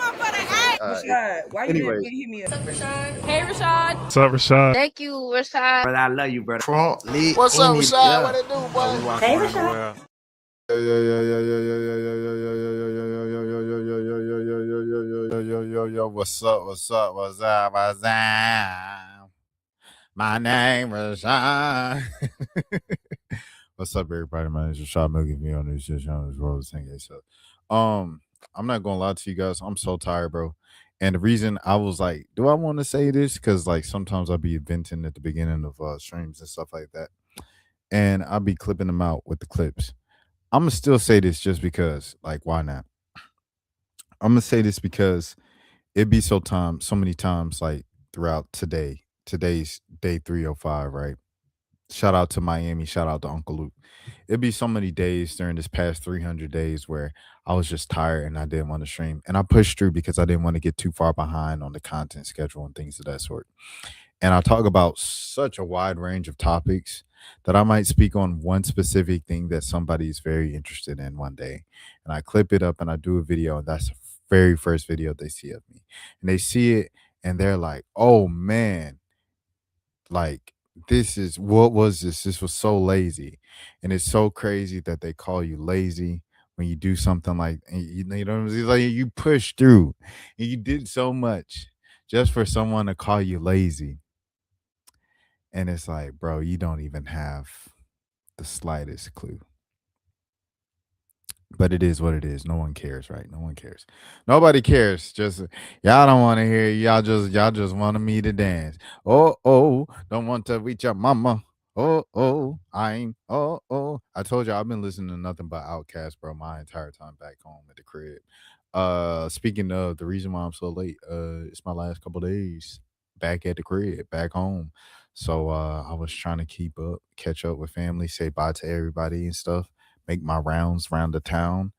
Rashad, why you didn't hit me up? Hey, Rashad. What's up, Rashad? Thank you, Rashad. Brother, I love you, brother. What's up, Rashad? What it do, boy? Hey, Rashad. Yo, what's up? My name is Rashad. What's up, everybody? My name is Rashad Milligan on this channel. I'm not gonna lie to you guys. I'm so tired, bro. And the reason I was like, do I want to say this? Because like sometimes I'll be venting at the beginning of streams and stuff like that, and I'll be clipping them out with the clips. I'm gonna still say this just because, like, why not? I'm gonna say this because it be so many times, like throughout today's day 305, right? Shout out to Miami, shout out to Uncle Luke. It'd be so many days during this past 300 days where I was just tired and I didn't want to stream. And I pushed through because I didn't want to get too far behind on the content schedule and things of that sort. And I talk about such a wide range of topics that I might speak on one specific thing that somebody's very interested in one day. And I clip it up and I do a video, and that's the very first video they see of me. And they see it and they're like, oh man, like, what was this? This was so lazy. And it's so crazy that they call you lazy when you do something like, you know, it's like you push through and you did so much just for someone to call you lazy. And it's like, bro, you don't even have the slightest clue. But it is what it is. No one cares, right? No one cares. Nobody cares. Just y'all don't want to hear. Y'all just wanted me to dance. Oh, don't want to reach your mama. Oh, I told you I've been listening to nothing but Outkast, bro, my entire time back home at the crib. Speaking of the reason why I'm so late, it's my last couple days back at the crib, back home. So I was trying to catch up with family, say bye to everybody and stuff, make my rounds around the town.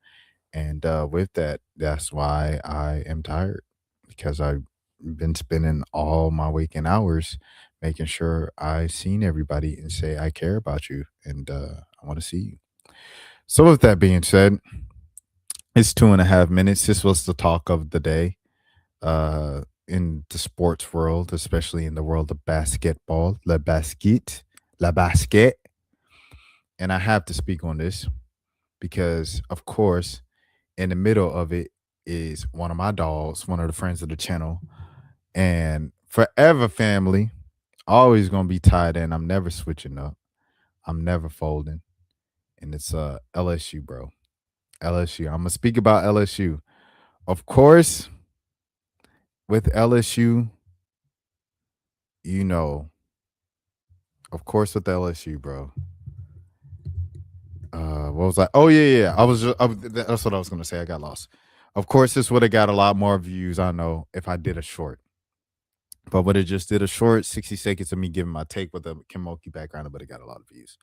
And with that, that's why I am tired, because I've been spending all my waking hours making sure I seen everybody and say I care about you and I want to see you. So with that being said, it's 2.5 minutes. This was the talk of the day in the sports world, especially in the world of basketball, la basket. And I have to speak on this because, of course, in the middle of it is one of my dogs, one of the friends of the channel, and forever family, always gonna be tied in. I'm never switching up. I'm never folding. And it's LSU, bro. LSU. I'm gonna speak about LSU. Of course, with LSU, you know, of course with LSU, bro. What was I? Oh yeah. That's what I was gonna say. I got lost. Of course, this would have got a lot more views, I know, if I did a short. But would have just did a short 60 seconds of me giving my take with a Kimoki background, but it got a lot of views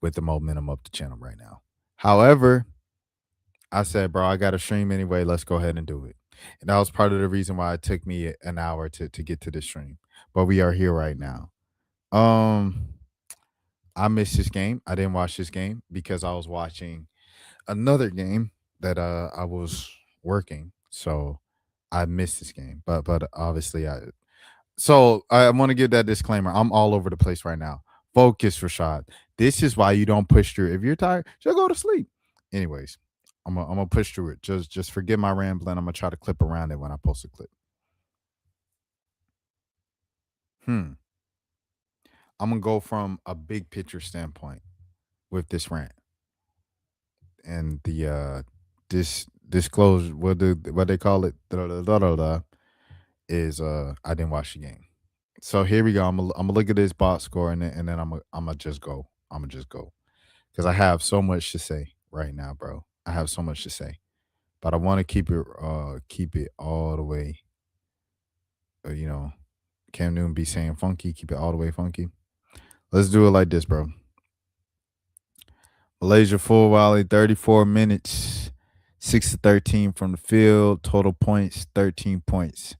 with the momentum up the channel right now. However, I said, bro, I got to stream anyway. Let's go ahead and do it. And that was part of the reason why it took me an hour to get to this stream. But we are here right now. I missed this game. I didn't watch this game because I was watching another game that I was working. So I missed this game. But obviously So I want to give that disclaimer. I'm all over the place right now. Focus, Rashad. This is why you don't push through. If you're tired, just go to sleep. Anyways, I'm gonna push through it. Just forget my rambling. I'm gonna try to clip around it when I post a clip. I'm gonna go from a big picture standpoint with this rant. And the disclosure, what they call it, is I didn't watch the game. So here we go. I'm gonna look at this box score and then I'm gonna just go. I'm gonna just go because I have so much to say right now, bro. I have so much to say, but I want to keep it all the way. You know, Cam Newton be saying funky, keep it all the way funky. Let's do it like this, bro. Malaysia full volley, 34 minutes, 6-13 from the field. Total points, 13 points.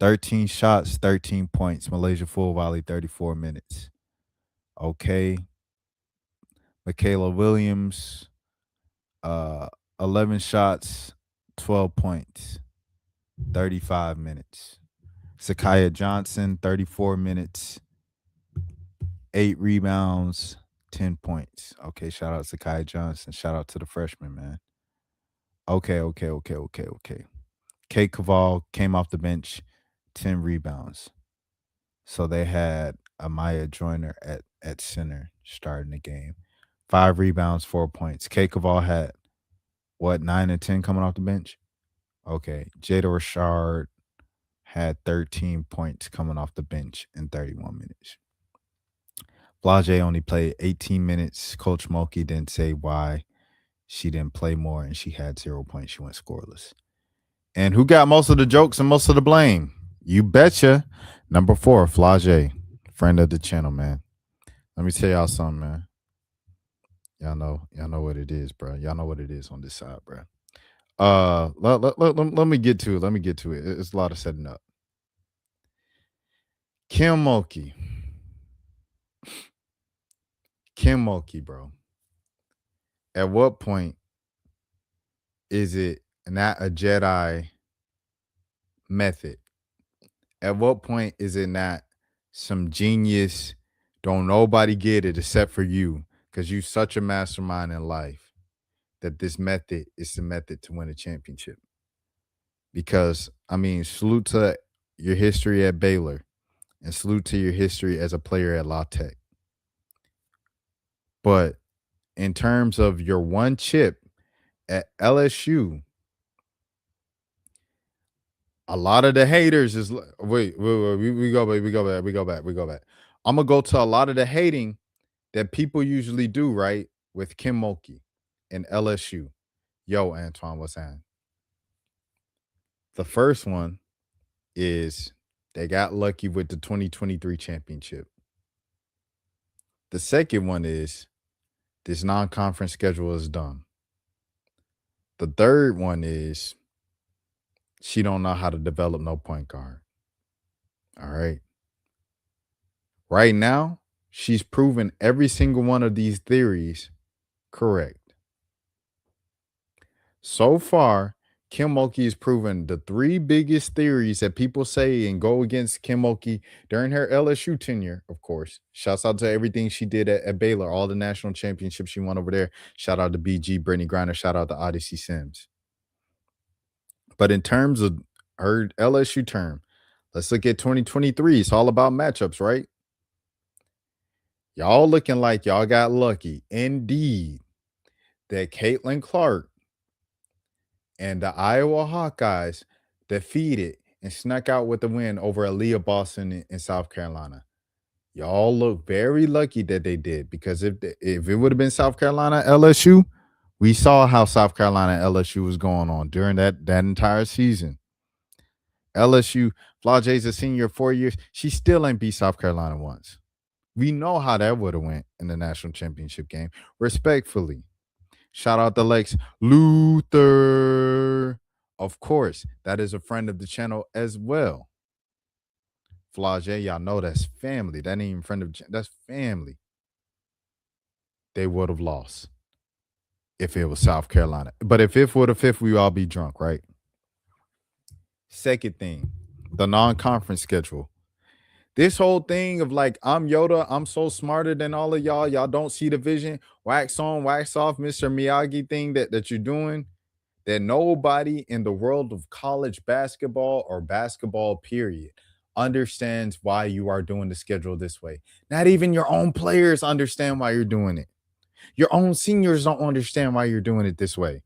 13 shots, 13 points. Malaysia full volley, 34 minutes. Okay. Michaela Williams, 11 shots, 12 points. 35 minutes. Sakiah Johnson, 34 minutes, 8 rebounds, 10 points. Okay, shout out Sakiah Johnson. Shout out to the freshman, man. Okay. Kate Caval came off the bench, 10 rebounds. So they had Amaya Joyner at center starting the game. 5 rebounds, 4 points. Kate Caval had what, 9 and 10 coming off the bench? Okay. Jada Rashard had 13 points coming off the bench in 31 minutes. Blage only played 18 minutes. Coach Mulkey didn't say why she didn't play more, and she had 0 points. She went scoreless. And who got most of the jokes and most of the blame? You betcha. Number 4, Flage, friend of the channel, man. Let me tell y'all something, man. Y'all know what it is, bro. Y'all know what it is on this side, bro. Let me get to it. Let me get to it. It's a lot of setting up. Kim Mulkey, bro. At what point is it not a Jedi method? At what point is it not some genius? Don't nobody get it except for you, because you such a mastermind in life that this method is the method to win a championship. Because, I mean, salute to your history at Baylor and salute to your history as a player at La Tech. But in terms of your one chip at LSU, a lot of the haters is wait, we go back. I'm gonna go to a lot of the hating that people usually do, right, with Kim Mulkey and LSU. Yo, Antoine, what's that? The first one is they got lucky with the 2023 championship. The second one is this non-conference schedule is done. The third one is she don't know how to develop no point guard. All right. Right now, she's proven every single one of these theories correct. So far, Kim Mulkey has proven the 3 biggest theories that people say and go against Kim Mulkey during her LSU tenure, of course. Shouts out to everything she did at Baylor, all the national championships she won over there. Shout out to BG, Brittany Griner. Shout out to Odyssey Sims. But in terms of her LSU term, let's look at 2023. It's all about matchups, right? Y'all looking like y'all got lucky. Indeed, that Caitlin Clark and the Iowa Hawkeyes defeated and snuck out with the win over Aaliyah Boston in South Carolina. Y'all look very lucky that they did, because if it would have been South Carolina LSU, we saw how South Carolina LSU was going on during that entire season. LSU, Flage's a senior 4 years. She still ain't beat South Carolina once. We know how that would have went in the national championship game. Respectfully. Shout out to Lex Luther. Of course, that is a friend of the channel as well. Flage, y'all know that's family. That ain't even friend of that's family. They would have lost if it was South Carolina. But if it were the fifth, we all be drunk, right? Second thing, the non-conference schedule. This whole thing of like, I'm Yoda, I'm so smarter than all of y'all. Y'all don't see the vision. Wax on, wax off, Mr. Miyagi thing that you're doing, that nobody in the world of college basketball or basketball, period, understands why you are doing the schedule this way. Not even your own players understand why you're doing it. Your own seniors don't understand why you're doing it this way.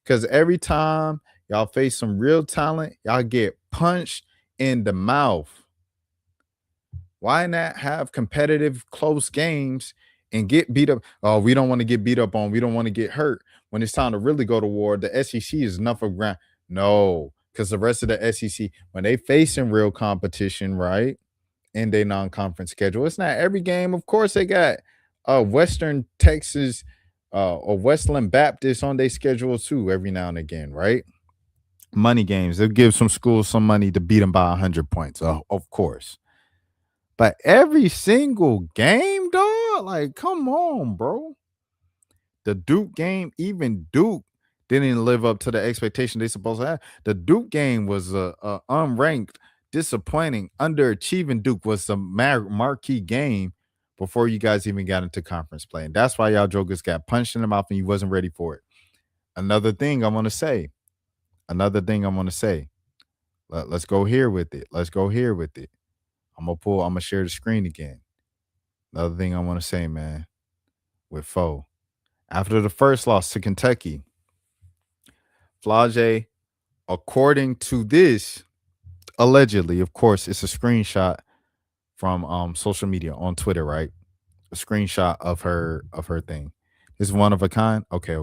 Because every time y'all face some real talent, y'all get punched in the mouth. Why not have competitive, close games and get beat up? Oh, we don't want to get beat up on. We don't want to get hurt. When it's time to really go to war, the SEC is enough of ground. No, because the rest of the SEC, when they facing real competition, right, in their non-conference schedule, it's not every game. Of course, they got Western Texas or Westland Baptist on their schedule too every now and again, right? Money games. They'll give some schools some money to beat them by 100 points, of course. But every single game, dog, like, come on, bro. The Duke game, even Duke, didn't live up to the expectation they supposed to have. The Duke game was a unranked, disappointing, underachieving Duke was the marquee game before you guys even got into conference play. And that's why y'all jokers got punched in the mouth and you wasn't ready for it. Another thing I want to say. Let's go here with it. I'm gonna share the screen again. Another thing I want to say, man, with Foe. After the first loss to Kentucky, Flage, according to this, allegedly, of course, it's a screenshot from social media on Twitter, right? A screenshot of her thing. Is one of a kind. Okay.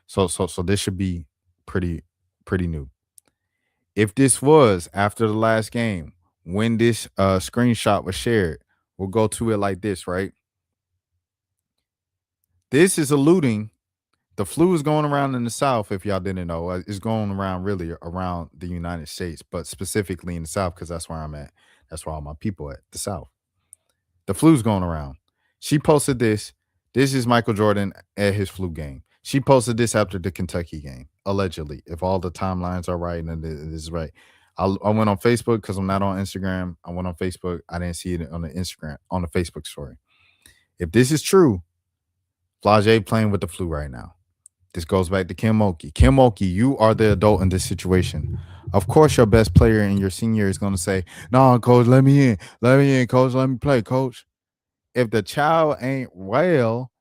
So this should be pretty new. If this was after the last game, when this screenshot was shared, we'll go to it like this, right? This is alluding. The flu is going around in the South, if y'all didn't know. It's going around really around the United States, but specifically in the South, because that's where I'm at. That's where all my people at, the South. The flu's going around. She posted this. This is Michael Jordan at his flu game. She posted this after the Kentucky game, allegedly, if all the timelines are right and it is right. I went on Facebook because I'm not on Instagram. I went on Facebook. I didn't see it on the Instagram, on the Facebook story. If this is true, Flage playing with the flu right now. This goes back to Kim Mulkey. Kim Mulkey, you are the adult in this situation. Of course, your best player in your senior is going to say, "No, coach, let me in, coach, let me play, coach." If the child ain't well,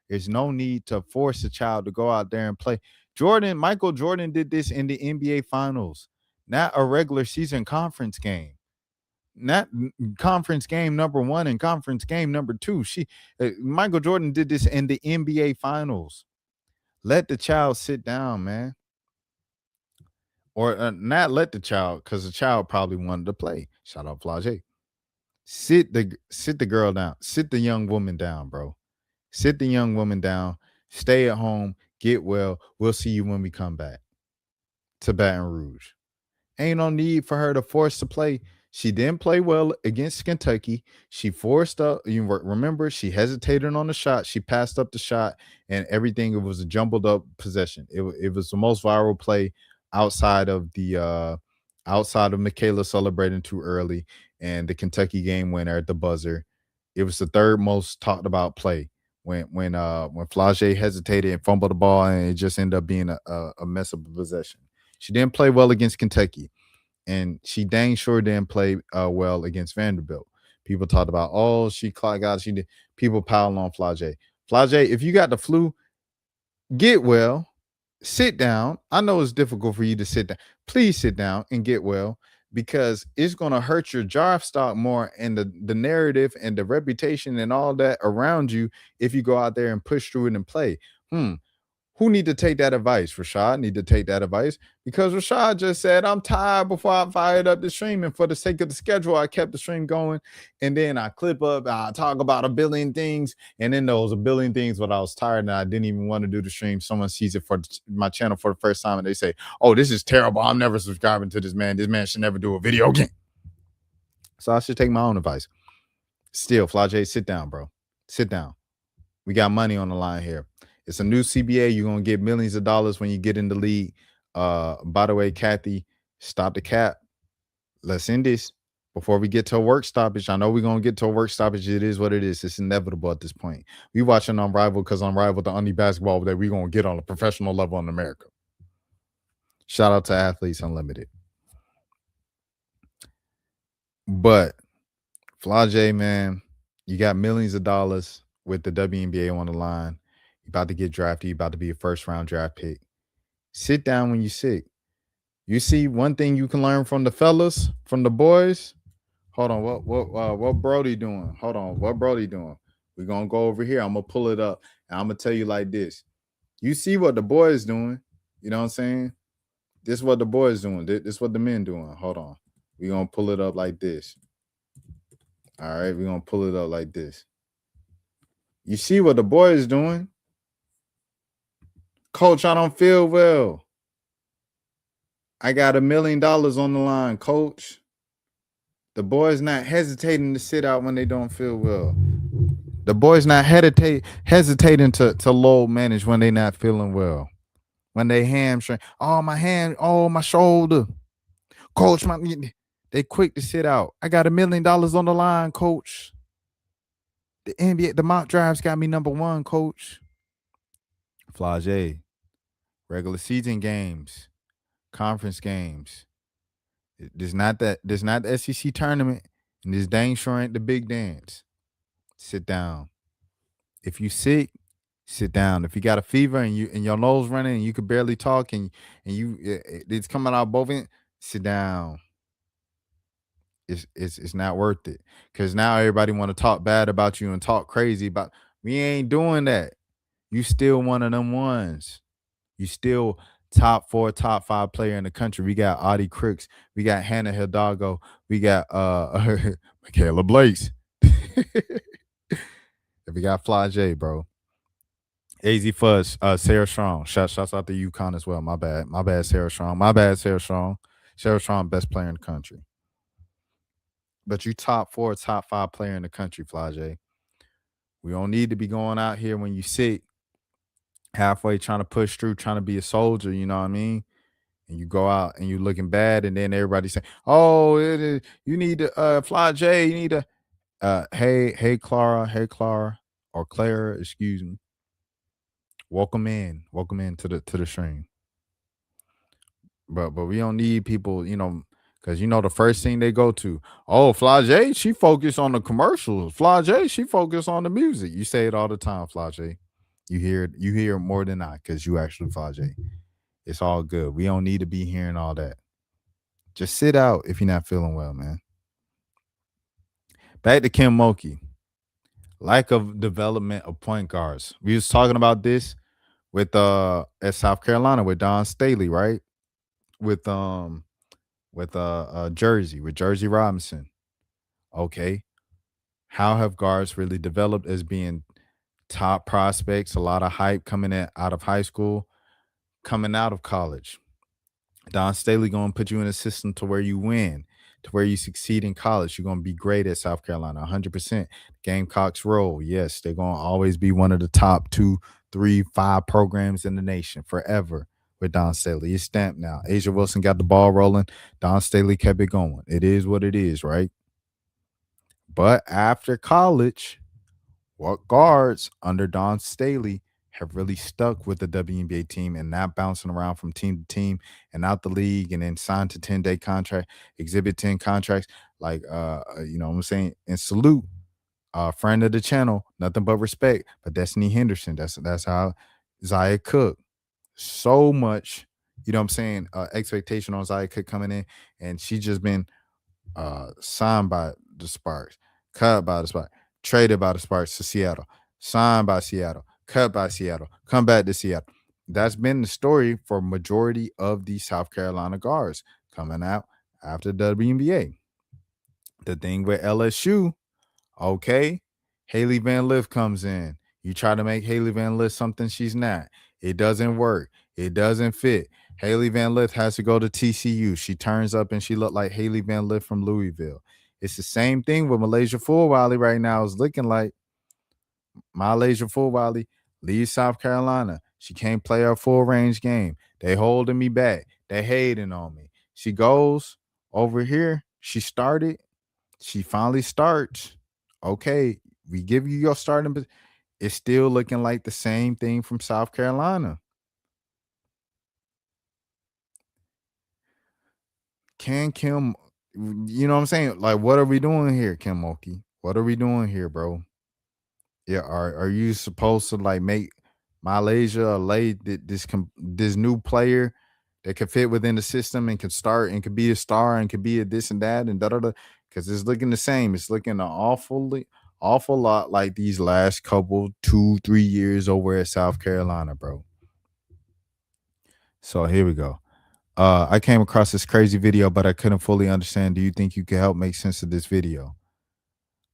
there's no need to force the child to go out there and play. Michael Jordan did this in the NBA Finals, not a regular season conference game. Not conference game number 1 and conference game number 2. Michael Jordan did this in the NBA Finals. Let the child sit down, man. Or not let the child, because the child probably wanted to play. Shout out Flage. Sit the girl down. Sit the young woman down, bro. Sit the young woman down. Stay at home. Get well. We'll see you when we come back to Baton Rouge. Ain't no need for her to force to play. She didn't play well against Kentucky. She forced up. You remember, she hesitated on the shot. She passed up the shot, and everything. It was a jumbled up possession. It was the most viral play outside of Michaela celebrating too early and the Kentucky game winner at the buzzer. It was the third most talked about play when Flage hesitated and fumbled the ball, and it just ended up being a mess of a possession. She didn't play well against Kentucky, and she dang sure didn't play well against Vanderbilt. People talked about, oh, she clocked out. She did. People piling on Flage. Flage, if you got the flu, get well. Sit down. I know it's difficult for you to sit down. Please sit down and get well, because it's going to hurt your draft stock more and the narrative and the reputation and all that around you if you go out there and push through it and play. Who need to take that advice? Rashad need to take that advice, because Rashad just said, I'm tired before I fired up the stream. And for the sake of the schedule, I kept the stream going. And then I clip up, I talk about a billion things. And then there was a billion things, but I was tired and I didn't even want to do the stream. Someone sees it for my channel for the first time and they say, oh, this is terrible. I'm never subscribing to this man. This man should never do a video again. So I should take my own advice. Still, Flage, sit down, bro. Sit down. We got money on the line here. It's a new CBA. You're going to get millions of dollars when you get in the league. By the way, Kathy, stop the cap. Let's end this before we get to a work stoppage. I know we're going to get to a work stoppage. It is what it is. It's inevitable at this point. We watching Unrivaled because Unrivaled the only basketball that we're going to get on a professional level in America. Shout out to Athletes Unlimited. But Flage, man, you got millions of dollars with the WNBA on the line. You're about to get drafted. You're about to be a first-round draft pick. Sit down when you're sick. You see, one thing you can learn from the fellas, from the boys. Hold on, what Brody doing? Hold on, what Brody doing? We're gonna go over here. I'm gonna pull it up, and I'm gonna tell you like this. You see what the boys doing? You know what I'm saying? This is what the boys doing. This is what the men doing. Hold on. We're gonna pull it up like this. All right, we're gonna pull it up like this. You see what the boys doing? Coach, I don't feel well. I got $1 million on the line, coach. The boys not hesitating to sit out when they don't feel well. The boys not hesitating to low manage when they not feeling well. When they hamstring, oh my hand, oh my shoulder, coach, my they quick to sit out. I got $1 million on the line, coach. The NBA, the mock drives got me number one, coach. Flage, regular season games, conference games. There's not that. There's not the SEC tournament, and this dang sure ain't the big dance. Sit down. If you sick, sit down. If you got a fever and your nose running and you can barely talk and it's coming out both ends, sit down. It's not worth it because now everybody want to talk bad about you and talk crazy about. We ain't doing that. You still one of them ones. You still top four, top five player in the country. We got Audie Crooks. We got Hannah Hidalgo. We got Michaela Blakes. We got Flage, bro. AZ Fuzz, Sarah Strong. Shouts out to UConn as well. My bad, Sarah Strong. My bad, Sarah Strong. Sarah Strong, best player in the country. But you top four, top five player in the country, Flage. We don't need to be going out here when you sick, halfway trying to push through, trying to be a soldier. You know what I mean? And you go out and you looking bad, and then everybody saying, "Oh, you need to Flage. You need to." Hey, Clara, or Claire, excuse me. Welcome in to the stream. But we don't need people, because the first thing they go to, oh, Flage, she focused on the commercials. Flage, she focused on the music. You say it all the time, Flage. You hear it more than I, because you actually Flage. It's all good. We don't need to be hearing all that. Just sit out if you're not feeling well, man. Back to Kim Mulkey. Lack of development of point guards. We was talking about this with at South Carolina with Don Staley, right? With Jersey, with Jersey Robinson. Okay. How have guards really developed as being top prospects? A lot of hype coming out of high school, coming out of college. Don Staley going to put you in a system to where you win, to where you succeed in college. You're going to be great at South Carolina, 100%. Gamecocks roll. Yes, they're going to always be one of the top 2, 3, 5 programs in the nation forever with Don Staley. It's stamped now. Asia Wilson got the ball rolling. Don Staley kept it going. It is what it is, right? But after college, what guards under Don Staley have really stuck with the WNBA team and not bouncing around from team to team and out the league and then signed to 10-day contract, exhibit 10 contracts. Like, what I'm saying? And salute, friend of the channel, nothing but respect. But Destiny Henderson, that's how Zaya Cook. So much, what I'm saying, expectation on Zaya Cook coming in, and she just been signed by the Sparks, cut by the Sparks, traded by the Sparks to Seattle, signed by Seattle, cut by Seattle, come back to Seattle. That's been the story for majority of the South Carolina guards coming out after the WNBA. The thing with LSU, okay, Haley Van Lith comes in. You try to make Haley Van Lith something she's not. It doesn't work. It doesn't fit. Haley Van Lith has to go to TCU. She turns up and she looked like Haley Van Lith from Louisville. It's the same thing with Malaysia Fulwiley right now. It's looking like Malaysia Fulwiley leaves South Carolina. She can't play her full range game. They holding me back. They hating on me. She goes over here. She started. She finally starts. Okay, we give you your starting, but it's still looking like the same thing from South Carolina. Can Kim, you know what I'm saying? Like, what are we doing here, Kim Mulkey? What are we doing here, bro? Yeah, are you supposed to like make Malaysia lay this new player that could fit within the system and could start and could be a star and could be a this and that and da da da? Because it's looking the same. It's looking an awful lot like these last couple 2-3 years over at South Carolina, bro. So here we go. I came across this crazy video, but I couldn't fully understand. Do you think you could help make sense of this video?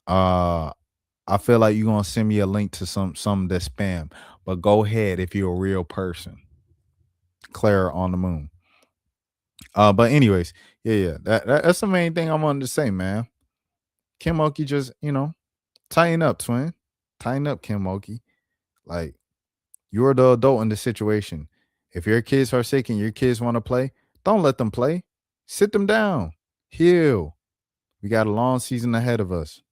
I feel like you're gonna send me a link to some that's spam, but go ahead if you're a real person. Claire on the moon. But anyways, yeah. That's the main thing I wanted to say, man. Kim Mulkey just, tighten up, twin. Tighten up, Kim Mulkey. Like, you're the adult in the situation. If your kids are sick and your kids want to play, don't let them play. Sit them down. Heal. We got a long season ahead of us.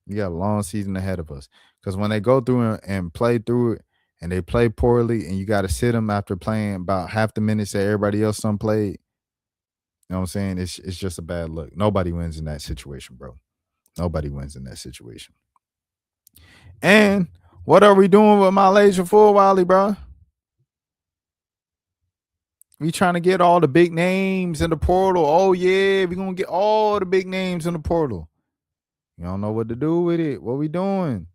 We got a long season ahead of us. Because when they go through and play through it and they play poorly and you got to sit them after playing about half the minutes that everybody else done played, you know what I'm saying? It's just a bad look. Nobody wins in that situation, bro. Nobody wins in that situation. And what are we doing with my laser full, Wally, bro? We trying to get all the big names in the portal. Oh, yeah, we going to get all the big names in the portal. You don't know what to do with it. What we doing?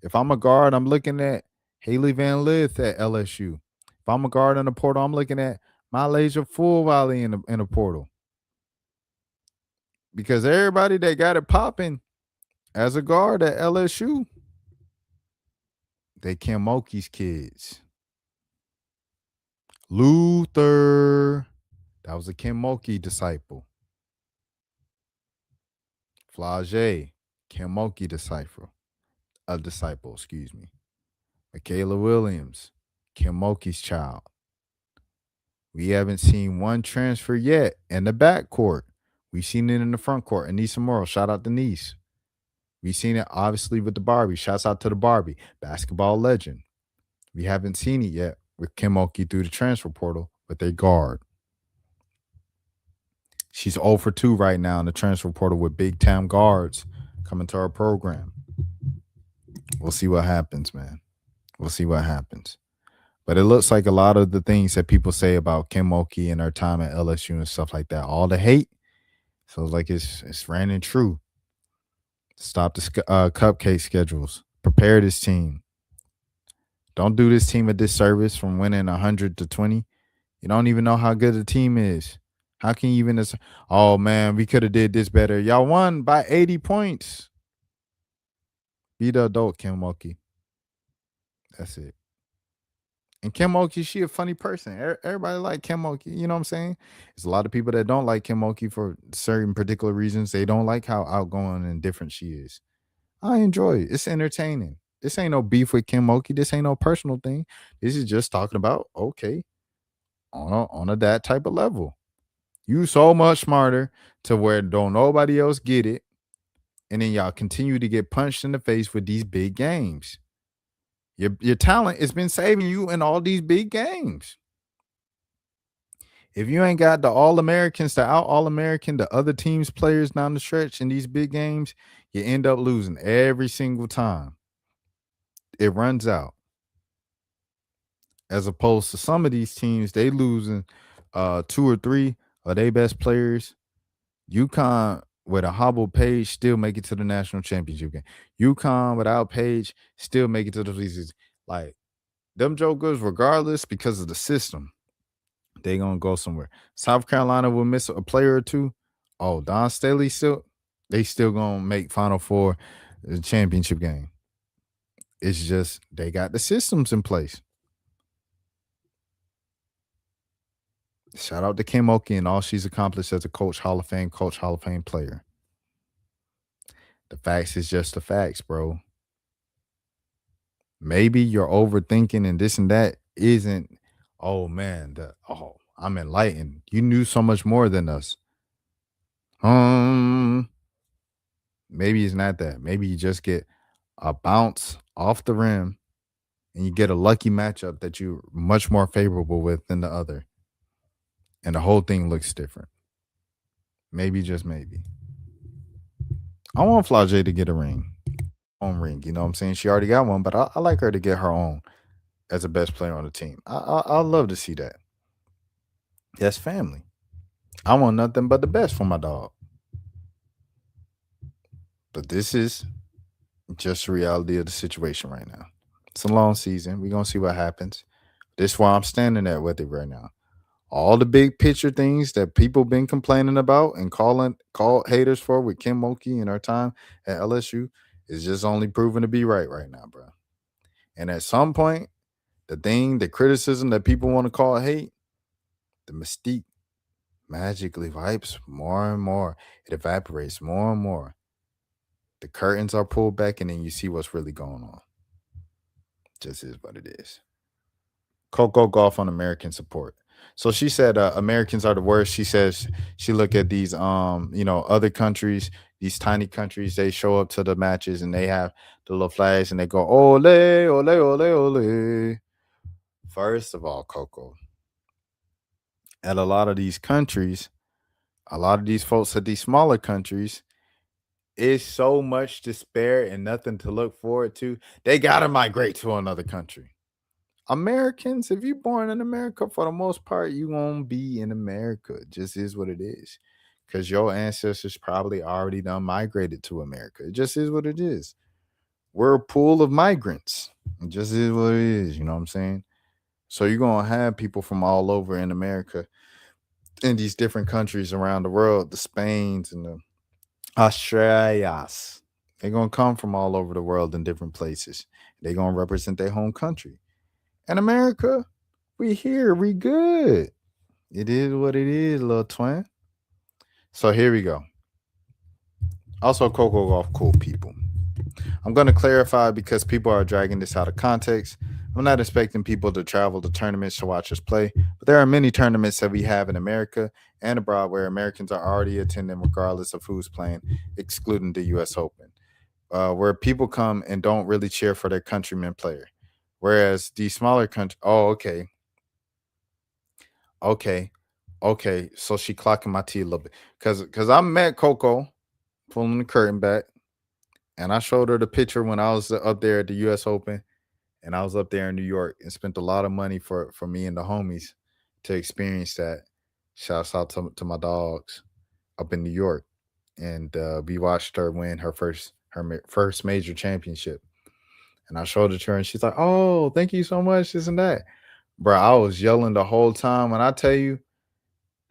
If I'm a guard, I'm looking at Haley Van Lith at LSU. If I'm a guard in the portal, I'm looking at my laser full Wally in the portal. Because everybody that got it popping as a guard at LSU, they Kim Mulkey's kids. Luther, that was a Kim Mulkey disciple. Flage, Kim Mulkey disciple. Excuse me. Michaela Williams, Kim Mulkey's child. We haven't seen one transfer yet in the backcourt. We've seen it in the front court. Anissa Morrow, shout out to Niece. We've seen it obviously with the Barbie. Shouts out to the Barbie, basketball legend. We haven't seen it yet with Kim Mulkey through the transfer portal with a guard. She's 0 for 2 right now in the transfer portal with big time guards coming to our program. We'll see what happens, man. We'll see what happens. But it looks like a lot of the things that people say about Kim Mulkey and her time at LSU and stuff like that, all the hate, so like it's raining true. Stop the cupcake schedules. Prepare this team. Don't do this team a disservice from winning 100 to 20. You don't even know how good the team is. How can you even? Oh man, we could have did this better. Y'all won by 80 points. Be the adult, Kim Mulkey. That's it. And Kim Mulkey, she a funny person. Everybody like Kim Mulkey. You know what I'm saying? There's a lot of people that don't like Kim Mulkey for certain particular reasons. They don't like how outgoing and different she is. I enjoy it. It's entertaining. This ain't no beef with Kim Mulkey. This ain't no personal thing. This is just talking about, okay, on a that type of level. You so much smarter to where don't nobody else get it. And then y'all continue to get punched in the face with these big games. Your talent has been saving you in all these big games. If you ain't got the All-Americans to out All-American, the other team's players down the stretch in these big games, you end up losing every single time. It runs out. As opposed to some of these teams, they losing 2 or 3 of their best players. UConn with a hobbled Page still make it to the national championship game. UConn without Page still make it to the season. Like them jokers, regardless, because of the system, they gonna go somewhere. South Carolina will miss a player or two. Oh, Don Staley still gonna make Final Four the championship game. It's just they got the systems in place. Shout out to Kim Mulkey and all she's accomplished as a coach, Hall of Fame player. The facts is just the facts, bro. Maybe you're overthinking and this and that isn't, oh man, I'm enlightened. You knew so much more than us. Maybe it's not that. Maybe you just get a bounce off the rim and you get a lucky matchup that you're much more favorable with than the other. And the whole thing looks different. Maybe, just maybe. I want Flage to get a ring. Own ring, you know what I'm saying? She already got one, but I like her to get her own as the best player on the team. I love to see that. That's family. I want nothing but the best for my dog. But this is just the reality of the situation right now. It's a long season. We're going to see what happens. This is why I'm standing there with it right now. All the big picture things that people been complaining about and call haters for with Kim Mulkey and her time at LSU is just only proven to be right now, bro. And at some point, the criticism that people want to call hate, the mystique magically wipes more and more. It evaporates more and more. The curtains are pulled back and then you see what's really going on. Just is what it is. Coco Golf on American support. So she said Americans are the worst. She says she look at these other countries, these tiny countries, they show up to the matches and they have the little flags and they go ole ole ole ole. First of all, Coco, at a lot of these countries, a lot of these folks at these smaller countries, it's so much despair and nothing to look forward to. They gotta migrate to another country. Americans, if you're born in America, for the most part, you won't be in America. It just is what it is. Because your ancestors probably already done migrated to America. It just is what it is. We're a pool of migrants. It just is what it is. You know what I'm saying? So you're gonna have people from all over in America, in these different countries around the world, the Spains and the Australias. They're gonna come from all over the world in different places. They're gonna represent their home country. And America, we here, we good. It is what it is, little twin. So here we go. Also, Coco Golf, cool people. I'm going to clarify because people are dragging this out of context. I'm not expecting people to travel to tournaments to watch us play, but there are many tournaments that we have in America and abroad where Americans are already attending regardless of who's playing, excluding the U.S. Open, where people come and don't really cheer for their countryman player. Whereas the smaller country, oh, okay. So she clocking my tea a little bit because I met Coco pulling the curtain back, and I showed her the picture when I was up there at the U.S. Open, and I was up there in New York and spent a lot of money for me and the homies to experience that. Shouts out to my dogs up in New York, and we watched her win her first major championship. And I showed it to her, and she's like, "Oh, thank you so much, this and that." Bro, I was yelling the whole time. When I tell you,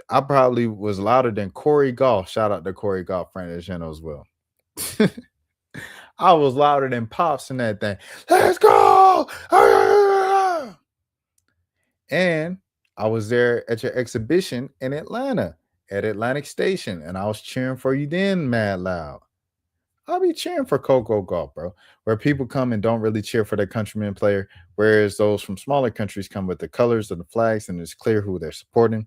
I probably was louder than Corey Golf. Shout out to Corey Golf, friend of the channel as well. I was louder than Pops in that thing. Let's go! And I was there at your exhibition in Atlanta at Atlantic Station, and I was cheering for you then, mad loud. I'll be cheering for Coco Golf, bro, where people come and don't really cheer for their countryman player, whereas those from smaller countries come with the colors and the flags, and it's clear who they're supporting.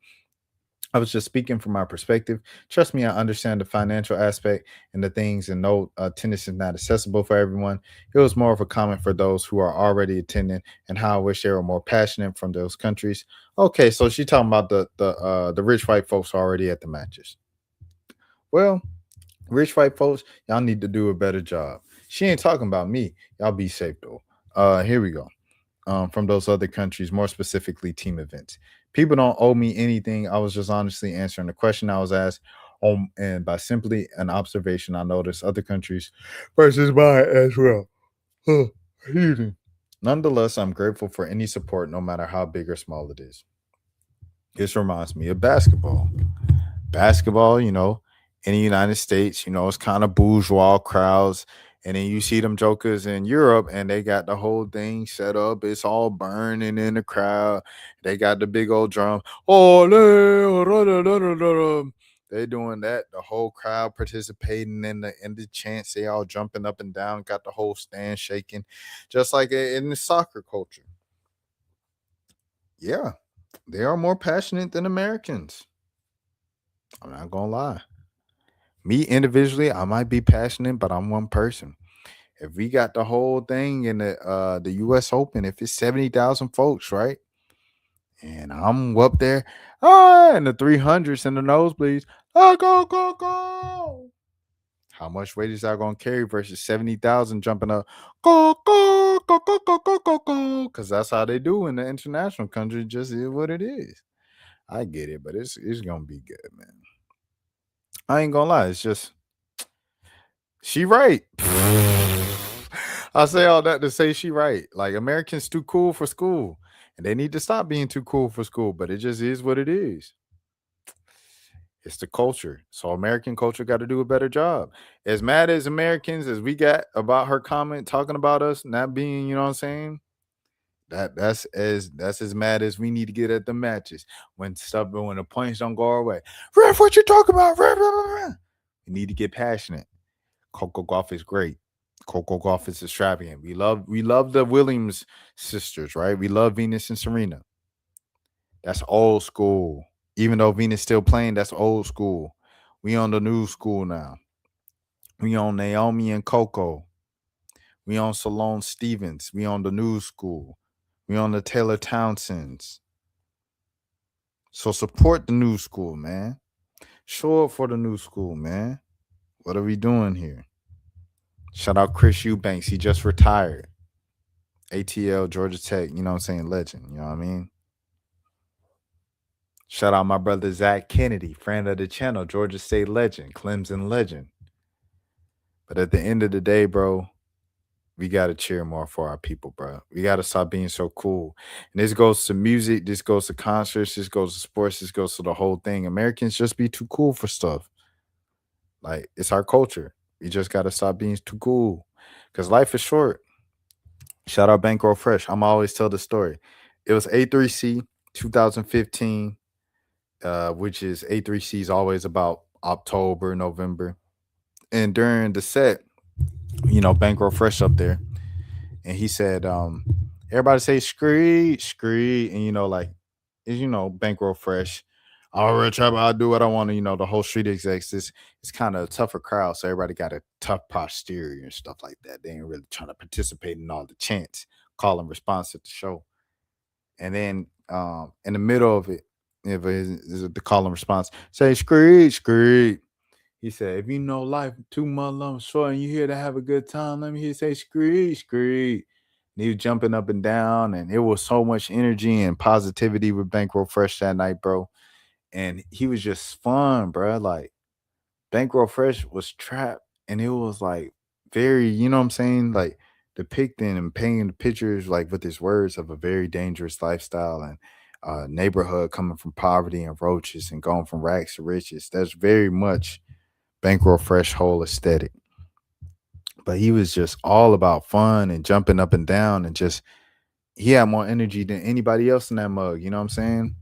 I was just speaking from my perspective. Trust me, I understand the financial aspect and the things, and no, tennis is not accessible for everyone. It was more of a comment for those who are already attending and how I wish they were more passionate from those countries. Okay, so she talking about the rich white folks already at the matches. Well, rich white folks, y'all need to do a better job. She ain't talking about me. Y'all be safe though. Here we go. From those other countries, more specifically team events. People don't owe me anything. I was just honestly answering the question I was asked. And by simply an observation, I noticed other countries versus mine as well. Huh, excuse me. Nonetheless, I'm grateful for any support, no matter how big or small it is. This reminds me of basketball. Basketball, in the United States, it's kind of bourgeois crowds. And then you see them jokers in Europe and they got the whole thing set up. It's all burning in the crowd. They got the big old drum. Oh, they doing that. The whole crowd participating in the chants. They all jumping up and down, got the whole stand shaking, just like in the soccer culture. Yeah, they are more passionate than Americans. I'm not gonna lie. Me individually, I might be passionate, but I'm one person. If we got the whole thing in the US Open, if it's 70,000 folks, right? And I'm up there, in the 300s and the nosebleeds. Go. How much weight is that gonna carry versus 70,000 jumping up? Go. Because that's how they do in the international country. Just is what it is. I get it, but it's gonna be good, man. I ain't gonna lie, it's just she right. I say all that to say she right. Like Americans too cool for school. And they need to stop being too cool for school, but it just is what it is. It's the culture. So American culture got to do a better job. As mad as Americans as we got about her comment talking about us not being, you know what I'm saying? That's as mad as we need to get at the matches when the points don't go our way. Ref, what you talking about? Ref. We need to get passionate. Coco Golf is great. Coco Golf is extravagant. We love the Williams sisters, right? We love Venus and Serena. That's old school. Even though Venus still playing, that's old school. We on the new school now. We on Naomi and Coco. We on Salone Stevens. We on the new school. We on the Taylor Townsends. So support the new school, man. Show up for the new school, man. What are we doing here? Shout out Chris Eubanks. He just retired. ATL, Georgia Tech, you know what I'm saying? Legend. You know what I mean? Shout out my brother Zach Kennedy, friend of the channel, Georgia State legend, Clemson legend. But at the end of the day, bro, we gotta cheer more for our people, bro. We gotta stop being so cool. And this goes to music, this goes to concerts, this goes to sports, this goes to the whole thing. Americans just be too cool for stuff. Like it's our culture. We just gotta stop being too cool. Cause life is short. Shout out Bankroll Fresh. I'm always tell the story. It was A3C 2015, which is A3C is always about October, November. And during the set, Bankroll Fresh up there, and he said, everybody say screed, screed, and like, Bankroll Fresh. All right, Trevor, I'll do what I want to, the whole street execs. It's kind of a tougher crowd, so everybody got a tough posterior and stuff like that. They ain't really trying to participate in all the chants, call and response at the show. And then in the middle of it, if is the call and response, say screed, screed. He said, if you know life 2 months long short and you here to have a good time, let me hear you say screed, screed. And he was jumping up and down, and it was so much energy and positivity with Bankroll Fresh that night, bro. And he was just fun, bro. Like Bankroll Fresh was trapped, and it was like very, you know what I'm saying? Like depicting and painting the pictures like with his words of a very dangerous lifestyle and neighborhood coming from poverty and roaches and going from rags to riches. That's very much Bankroll Fresh whole aesthetic. But he was just all about fun and jumping up and down and just he had more energy than anybody else in that mug, you know what I'm saying?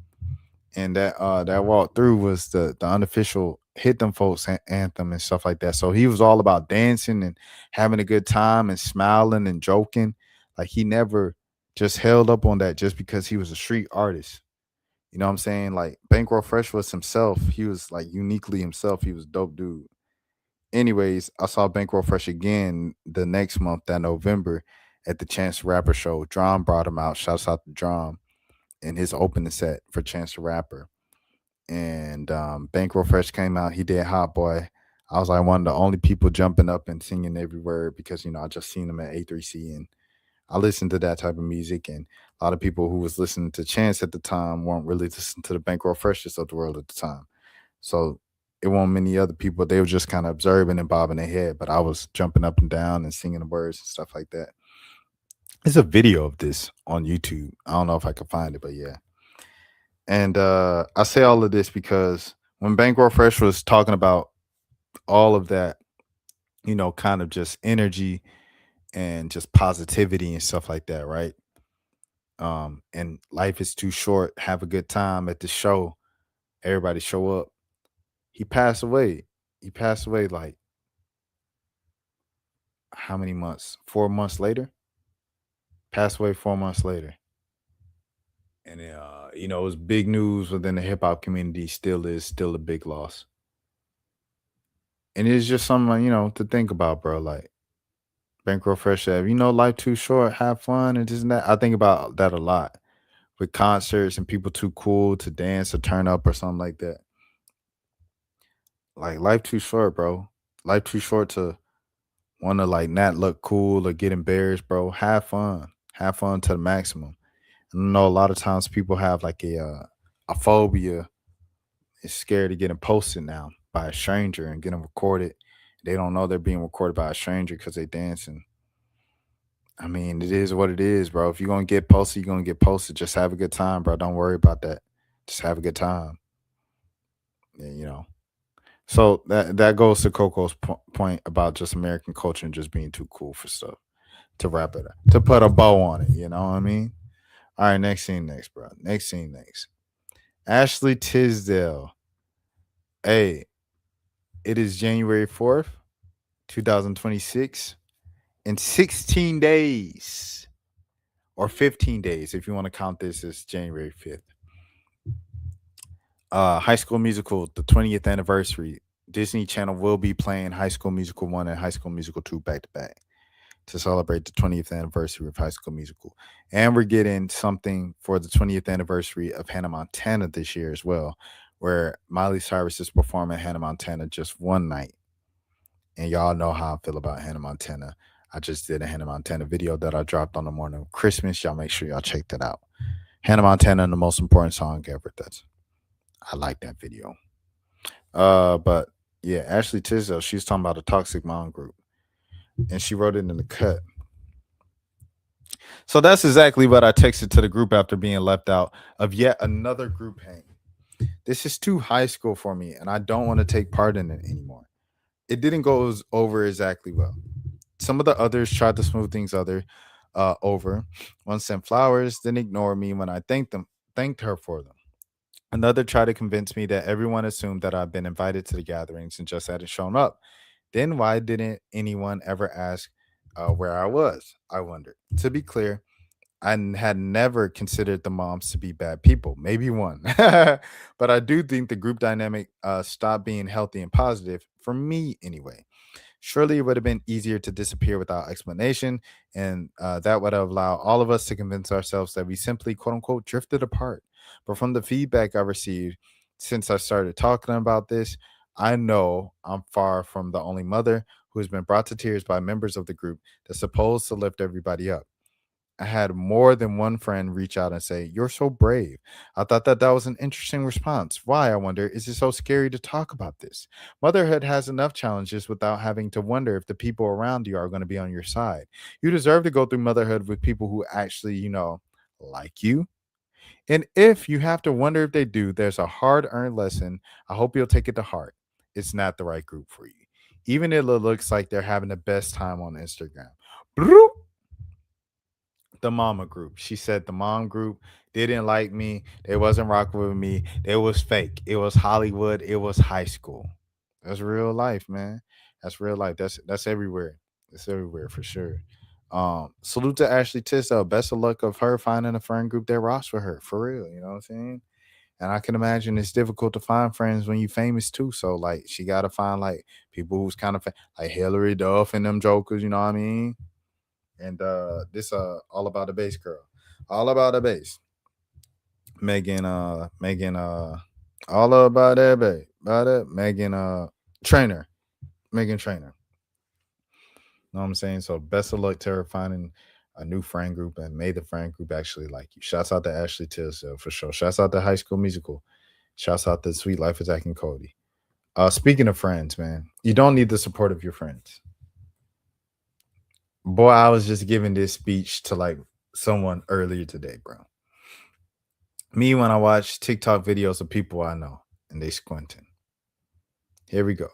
And that walk through was the unofficial hit them folks anthem and stuff like that. So he was all about dancing and having a good time and smiling and joking. Like he never just held up on that just because he was a street artist. You know what I'm saying? Like Bankroll Fresh was himself. He was like uniquely himself. He was a dope dude. Anyways, I saw Bankroll Fresh again the next month, that November, at the Chance the Rapper show. Drum brought him out. Shouts out to Drum in his opening set for Chance the Rapper. And Bankroll Fresh came out. He did Hot Boy. I was like one of the only people jumping up and singing every word because I just seen him at A3C and I listened to that type of music. And a lot of people who was listening to Chance at the time weren't really listening to the Bankroll Freshness of the world at the time. So it wasn't many other people. They were just kind of observing and bobbing their head, but I was jumping up and down and singing the words and stuff like that. There's a video of this on YouTube. I don't know if I can find it, but yeah. And I say all of this because when Bankroll Fresh was talking about all of that, kind of just energy and just positivity and stuff like that, right? And life is too short. Have a good time at the show. Everybody show up. He passed away. He passed away like how many months? 4 months later. Passed away 4 months later. And it was big news within the hip hop community. Still is still a big loss. And it's just something to think about, bro. Like Bankroll Fresh said, life too short, have fun and just that. I think about that a lot with concerts and people too cool to dance or turn up or something like that. Like life too short, bro. Life too short to want to like not look cool or get embarrassed, bro. Have fun. Have fun to the maximum. I know a lot of times people have like a phobia. It's scared of getting posted now by a stranger and getting recorded. They don't know they're being recorded by a stranger because they dancing. I mean, it is what it is, bro. If you're gonna get posted, you're gonna get posted. Just have a good time, bro. Don't worry about that. Just have a good time. And. So that goes to Coco's point about just American culture and just being too cool for stuff. To wrap it up, to put a bow on it. You know what I mean? All right, next scene next, bro. Next scene next. Ashley Tisdale. Hey, it is January 4th, 2026. In 16 days or 15 days, if you want to count this as January 5th, High School Musical, the 20th anniversary, Disney Channel will be playing High School Musical 1 and High School Musical 2 back to back to celebrate the 20th anniversary of High School Musical. And we're getting something for the 20th anniversary of Hannah Montana this year as well, where Miley Cyrus is performing Hannah Montana just one night. And y'all know how I feel about Hannah Montana. I just did a Hannah Montana video that I dropped on the morning of Christmas. Y'all make sure y'all check that out. Hannah Montana, the most important song ever. I like that video. But yeah, Ashley Tisdale, she was talking about a toxic mom group, and she wrote it in the cut. So that's exactly what I texted to the group after being left out of yet another group hang. This is too high school for me, and I don't want to take part in it anymore. It didn't go over exactly well. Some of the others tried to smooth things over. One sent flowers, then ignored me when I thanked her for them. Another tried to convince me that everyone assumed that I'd been invited to the gatherings and just hadn't shown up. Then why didn't anyone ever ask where I was? I wondered. To be clear, had never considered the moms to be bad people. Maybe one, but I do think the group dynamic stopped being healthy and positive for me anyway. Surely it would have been easier to disappear without explanation, and that would have allowed all of us to convince ourselves that we simply, quote unquote, drifted apart. But from the feedback I received since I started talking about this, I know I'm far from the only mother who has been brought to tears by members of the group that's supposed to lift everybody up. I had more than one friend reach out and say, "You're so brave." I thought that was an interesting response. Why, I wonder, is it so scary to talk about this? Motherhood has enough challenges without having to wonder if the people around you are going to be on your side. You deserve to go through motherhood with people who actually, like you. And if you have to wonder if they do, there's a hard earned lesson. I hope you'll take it to heart. It's not the right group for you. Even if it looks like they're having the best time on Instagram. Bloop. The mama group. She said the mom group didn't like me. They wasn't rocking with me. It was fake. It was Hollywood. It was high school. That's real life, man. That's real life. That's everywhere. It's everywhere for sure. Salute to Ashley Tisdale. Best of luck of her finding a friend group that rocks for her. For real. You know what I'm saying? And I can imagine it's difficult to find friends when you famous too. So like she gotta find like people who's kind of like Hillary Duff and them jokers, you know what I mean? And this all about the bass girl, all about the bass. Megan all about that bass, about it. Megan Trainer, Megan Trainer. Know what I'm saying? So best of luck to her finding a new friend group and may the friend group actually like you. Shouts out to Ashley Tisdale for sure. Shouts out to High School Musical. Shouts out to Sweet Life of Zach and Cody. Speaking of friends, man, you don't need the support of your friends. Boy, I was just giving this speech to like someone earlier today, bro. Me when I watch TikTok videos of people I know and they squinting. Here we go.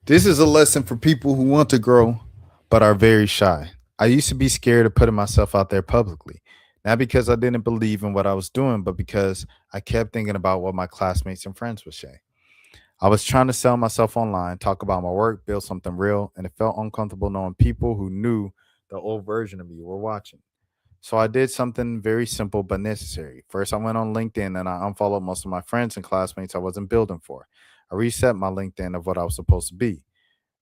This is a lesson for people who want to grow but are very shy. I used to be scared of putting myself out there publicly, not because I didn't believe in what I was doing, but because I kept thinking about what my classmates and friends would say. I was trying to sell myself online, talk about my work, build something real, and it felt uncomfortable knowing people who knew the old version of me were watching. So I did something very simple but necessary. First, I went on LinkedIn and I unfollowed most of my friends and classmates I wasn't building for. I reset my LinkedIn of what I was supposed to be,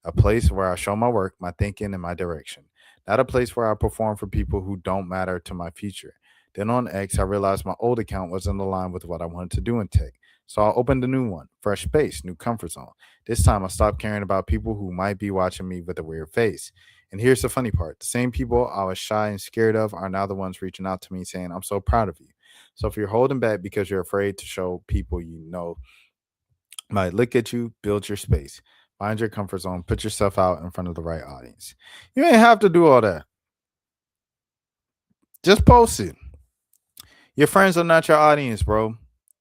a place where I show my work, my thinking, and my direction, not a place where I perform for people who don't matter to my future. Then on X, I realized my old account wasn't aligned with what I wanted to do in tech. So I opened a new one, fresh space, new comfort zone. This time I stopped caring about people who might be watching me with a weird face. And here's the funny part: the same people I was shy and scared of are now the ones reaching out to me saying, "I'm so proud of you." So if you're holding back because you're afraid to show people you know might look at you, build your space, find your comfort zone, put yourself out in front of the right audience. You ain't have to do all that. Just post it. Your friends are not your audience, bro.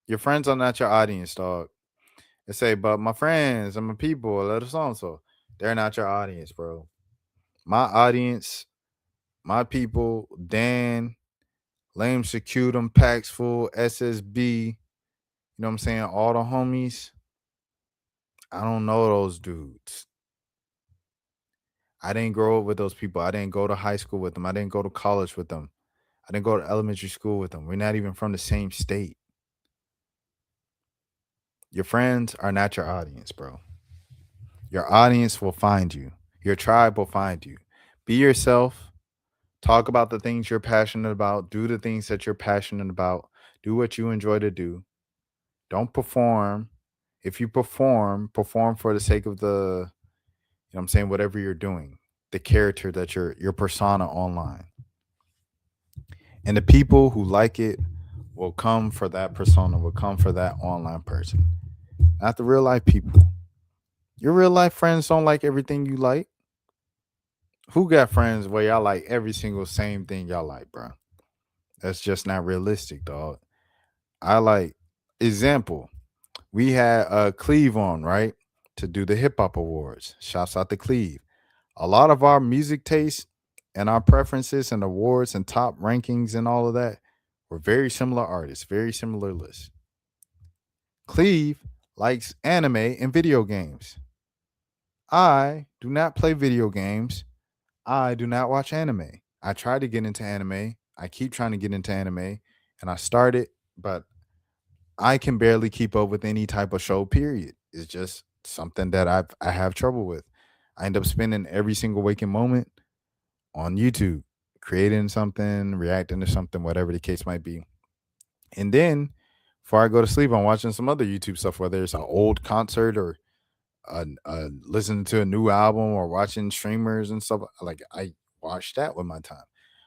Your friends are not your audience, dog. They say, but my friends and my people, let us on. So they're not your audience, bro. My audience, my people, Dan, Lame Secutum, Pax Full, SSB, you know what I'm saying? All the homies. I don't know those dudes. I didn't grow up with those people. I didn't go to high school with them. I didn't go to college with them. I didn't go to elementary school with them. We're not even from the same state. Your friends are not your audience, bro. Your audience will find you. Your tribe will find you. Be yourself. Talk about the things you're passionate about. Do the things that you're passionate about. Do what you enjoy to do. Don't perform. If you perform, perform for the sake of what I'm saying, whatever you're doing, the character that your persona online. And the people who like it will come for that persona, will come for that online person. Not the real life people. Your real life friends don't like everything you like. Who got friends where y'all like every single same thing y'all like, bro? That's just not realistic, dog. I like example. We had Cleve on, right? To do the hip hop awards. Shouts out to Cleve. A lot of our music tastes and our preferences and awards and top rankings and all of that were very similar artists, very similar lists. Cleve likes anime and video games. I do not play video games. I do not watch anime. I tried to get into anime. I keep trying to get into anime and I started, but I can barely keep up with any type of show, period. It's just something that I have trouble with. I end up spending every single waking moment on YouTube, creating something, reacting to something, whatever the case might be. And then before I go to sleep, I'm watching some other YouTube stuff, whether it's an old concert or listening to a new album or watching streamers and stuff. Like I watch that with my time.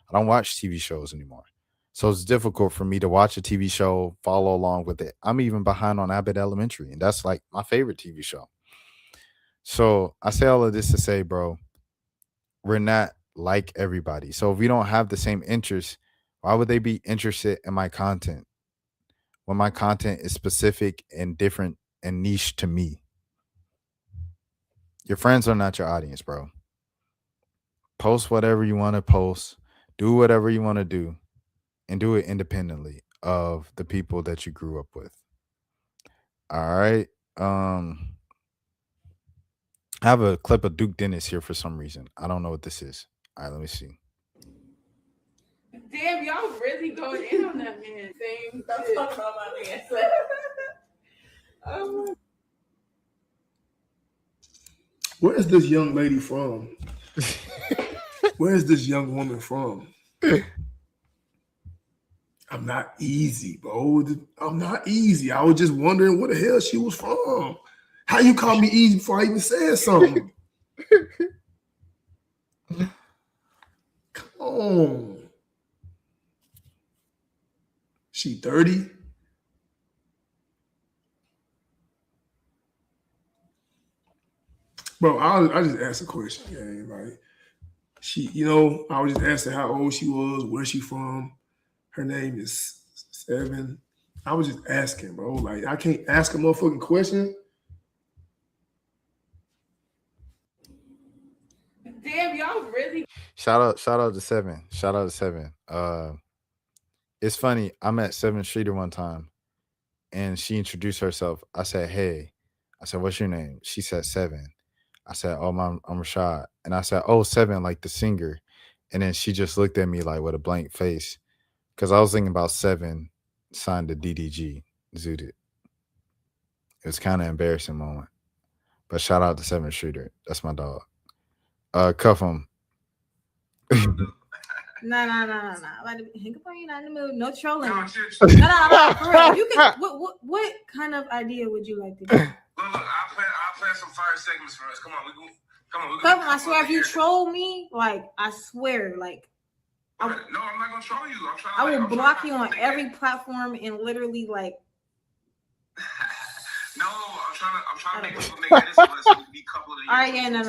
I don't watch TV shows anymore. So it's difficult for me to watch a TV show, follow along with it. I'm even behind on Abbott Elementary, and that's like my favorite TV show. So I say all of this to say, bro, we're not like everybody. So if we don't have the same interests, why would they be interested in my content when my content is specific and different and niche to me? Your friends are not your audience, bro. Post whatever you want to post, do whatever you want to do, and do it independently of the people that you grew up with. All right. I have a clip of Duke Dennis here for some reason. I don't know what this is. All right, let me see. Damn, y'all really going in on that man. Same. Don't talk about my man. Oh. Where is this young lady from? Where is this young woman from? I'm not easy, bro. I'm not easy. I was just wondering where the hell she was from. How you call me easy before I even said something? Come on. She 30? Bro, I just asked a question. Yeah, like she, I was just asking how old she was, where she from. Her name is 7. I was just asking, bro. Like I can't ask a motherfucking question. Damn, y'all really. Shout out to 7. Shout out to 7. It's funny. I met 7 Streeter one time and she introduced herself. I said, "Hey." I said, "What's your name?" She said 7. I said, "Oh, I'm Rashad." And I said, "Oh, 7, like the singer." And then she just looked at me like with a blank face because I was thinking about 7 signed to DDG, Zooted. It was kind of embarrassing moment. But shout out to 7 Streeter. That's my dog. Cuff him. No. Hang up on you, not in the mood. No trolling. No. For real. You can. What kind of idea would you like to do? Look, I'll plan some fire segments for us. Come on. Come on, I swear, if you troll me, like I swear, like no, I'm not gonna troll you. I will block you on every platform and literally like. No, I'm trying to make people make this list so we can be couple of the years. All right, yeah, no.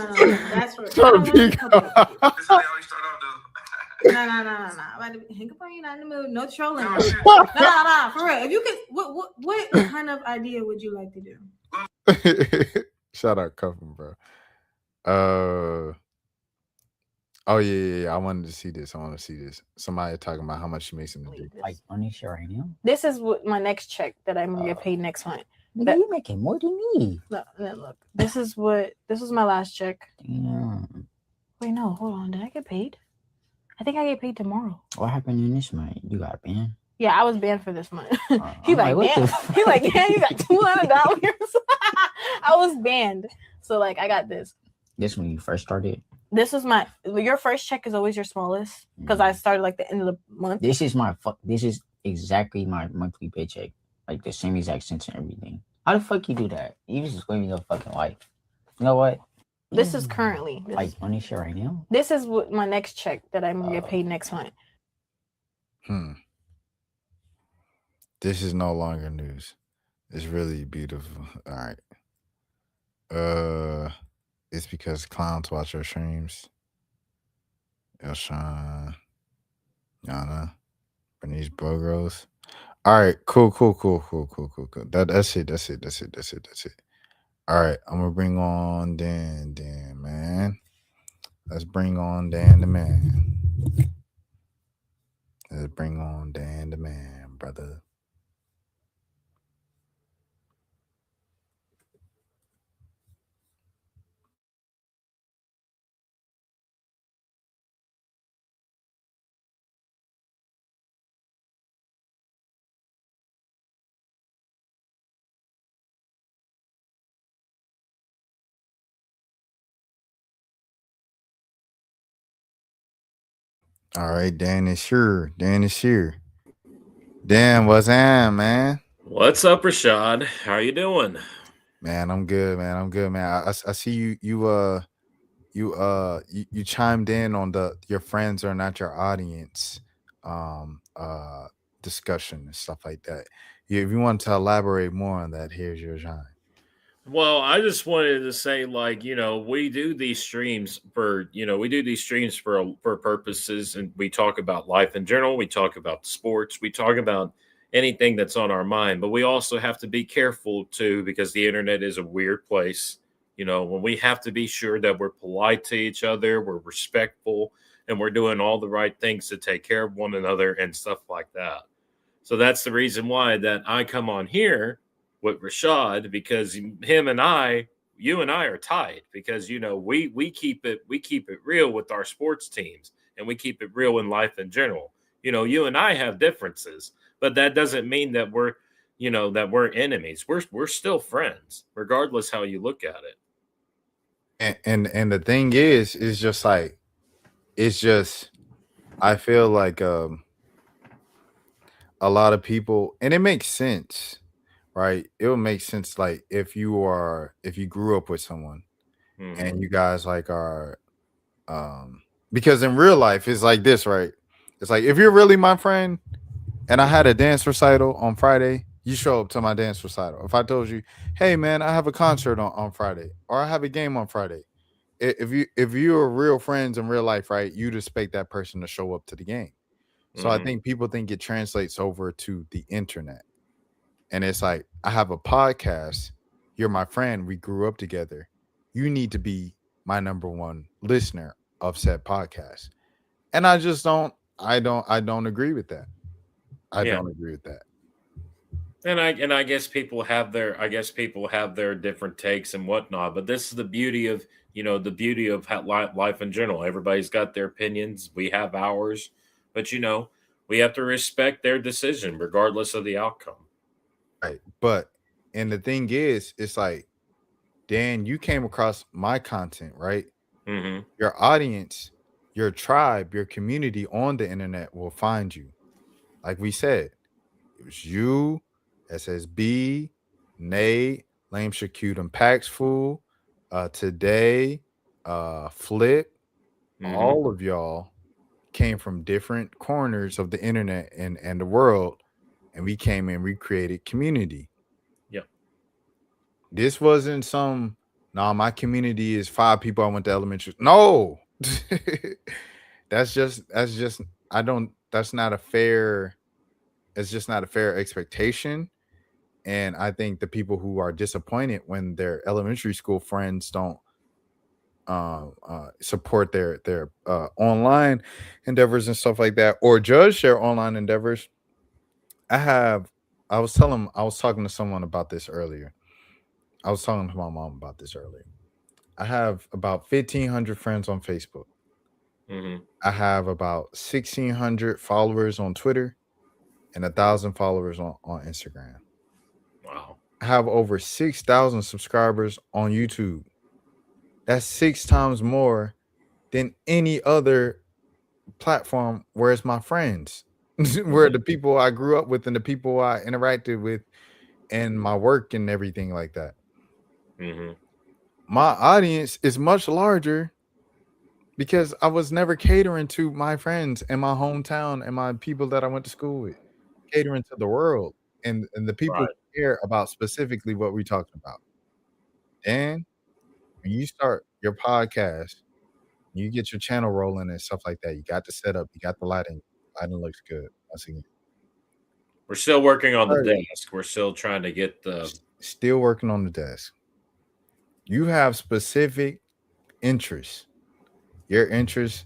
That's what. This is how they always start out the. No. Hang up on you, not in the mood. No trolling. No, for real. If you could, what kind of idea would you like to do? Shout out Cuffin, bro. Oh yeah. I wanted to see this. Somebody talking about how much she makes in the day. Like money share right now. This is what my next check that I'm gonna get paid next month. You're making more than me. Look. This was my last check. Damn. Wait, no, hold on. Did I get paid? I think I get paid tomorrow. What happened in this month? You got banned? Yeah, I was banned for this month. He's like, what damn. the fuck? He's like, damn, you got $200. I was banned. So like, I got this. This when you first started? This was your first check is always your smallest because I started like the end of the month. This is exactly my monthly paycheck. Like the same exact cents and everything. How the fuck you do that? You just living your fucking life. You know what? This is currently like on this shit right now. This is what my next check that I'm gonna get paid next month. This is no longer news. It's really beautiful. All right. It's because clowns watch our streams. Elshawn, Yana, Bernice Bogros. All right, cool. That's it. All right, I'm gonna bring on Dan, man. Let's bring on Dan the man. Let's bring on Dan the man, brother. All right, Dan is here. Dan, what's up, man? What's up, Rashad? How you doing? Man, I'm good, man. I see you chimed in on your friends are not your audience discussion and stuff like that. If you want to elaborate more on that, here's your time. Well, I just wanted to say, like, we do these streams for purposes, and we talk about life in general. We talk about sports. We talk about anything that's on our mind. But we also have to be careful too, because the internet is a weird place. When we have to be sure that we're polite to each other, we're respectful, and we're doing all the right things to take care of one another and stuff like that. So that's the reason why that I come on here with Rashad, because you and I are tight, because we keep it real with our sports teams, and we keep it real in life in general. You and I have differences, but that doesn't mean that we're enemies. We're still friends, regardless how you look at it. And the thing is just like, I feel like a lot of people, and it makes sense. Right, it would make sense, like if you grew up with someone, and you guys like are, because in real life it's like this, right? It's like, if you're really my friend, and I had a dance recital on Friday, you show up to my dance recital. If I told you, hey man, I have a concert on Friday, or I have a game on Friday, if you're real friends in real life, right, you'd expect that person to show up to the game. So I think people think it translates over to the internet. And it's like, I have a podcast. You're my friend. We grew up together. You need to be my number one listener of said podcast. And I just don't agree with that. I don't agree with that. And I guess people have their different takes and whatnot. But this is the beauty of life in general. Everybody's got their opinions. We have ours, but we have to respect their decision regardless of the outcome. Right. But, and the thing is, it's like, Dan, you came across my content, right? Mm-hmm. Your audience, your tribe, your community on the internet will find you. Like we said, it was you, SSB, Nate, Lame Shacute and Paxful, today, Flip, all of y'all came from different corners of the internet and the world. And we came in, we created community. Yep. This wasn't my community is 5 people I went to elementary. No. that's not a fair, it's just not a fair expectation. And I think the people who are disappointed when their elementary school friends don't support their online endeavors and stuff like that, or judge their online endeavors. I was talking to someone about this earlier. I was talking to my mom about this earlier. I have about 1,500 friends on Facebook. Mm-hmm. I have about 1,600 followers on Twitter and 1,000 followers on Instagram. Wow. I have over 6,000 subscribers on YouTube. That's 6 times more than any other platform where it's my friends, where the people I grew up with and the people I interacted with and my work and everything like that. Mm-hmm. My audience is much larger because I was never catering to my friends and my hometown and my people that I went to school with, catering to the world and the people Right. who care about specifically what we're talking about. And when you start your podcast, you get your channel rolling and stuff like that. You got the setup, you got the lighting. Lighting looks good. Once again, We're still working on the Started. desk. We're still trying to get the. Still working on the desk. You have specific interests. Your interests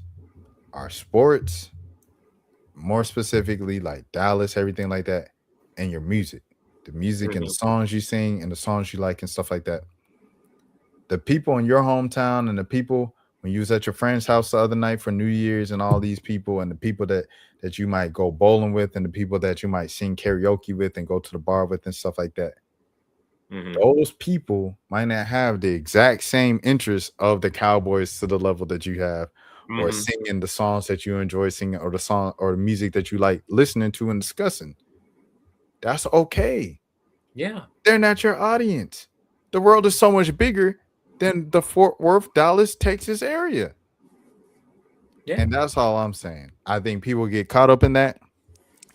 are sports, more specifically like Dallas, everything like that, and your music. The music and the songs you sing and the songs you like and stuff like that. The people in your hometown and the people when you was at your friend's house the other night for New Year's and all these people and the people that you might go bowling with and the people that you might sing karaoke with and go to the bar with and stuff like that. Mm-hmm. Those people might not have the exact same interests of the Cowboys to the level that you have, or singing the songs that you enjoy singing, or the song or the music that you like listening to and discussing. That's okay. Yeah. They're not your audience. The world is so much bigger than the Fort Worth, Dallas, Texas area. Yeah. And that's all I'm saying. I think people get caught up in that,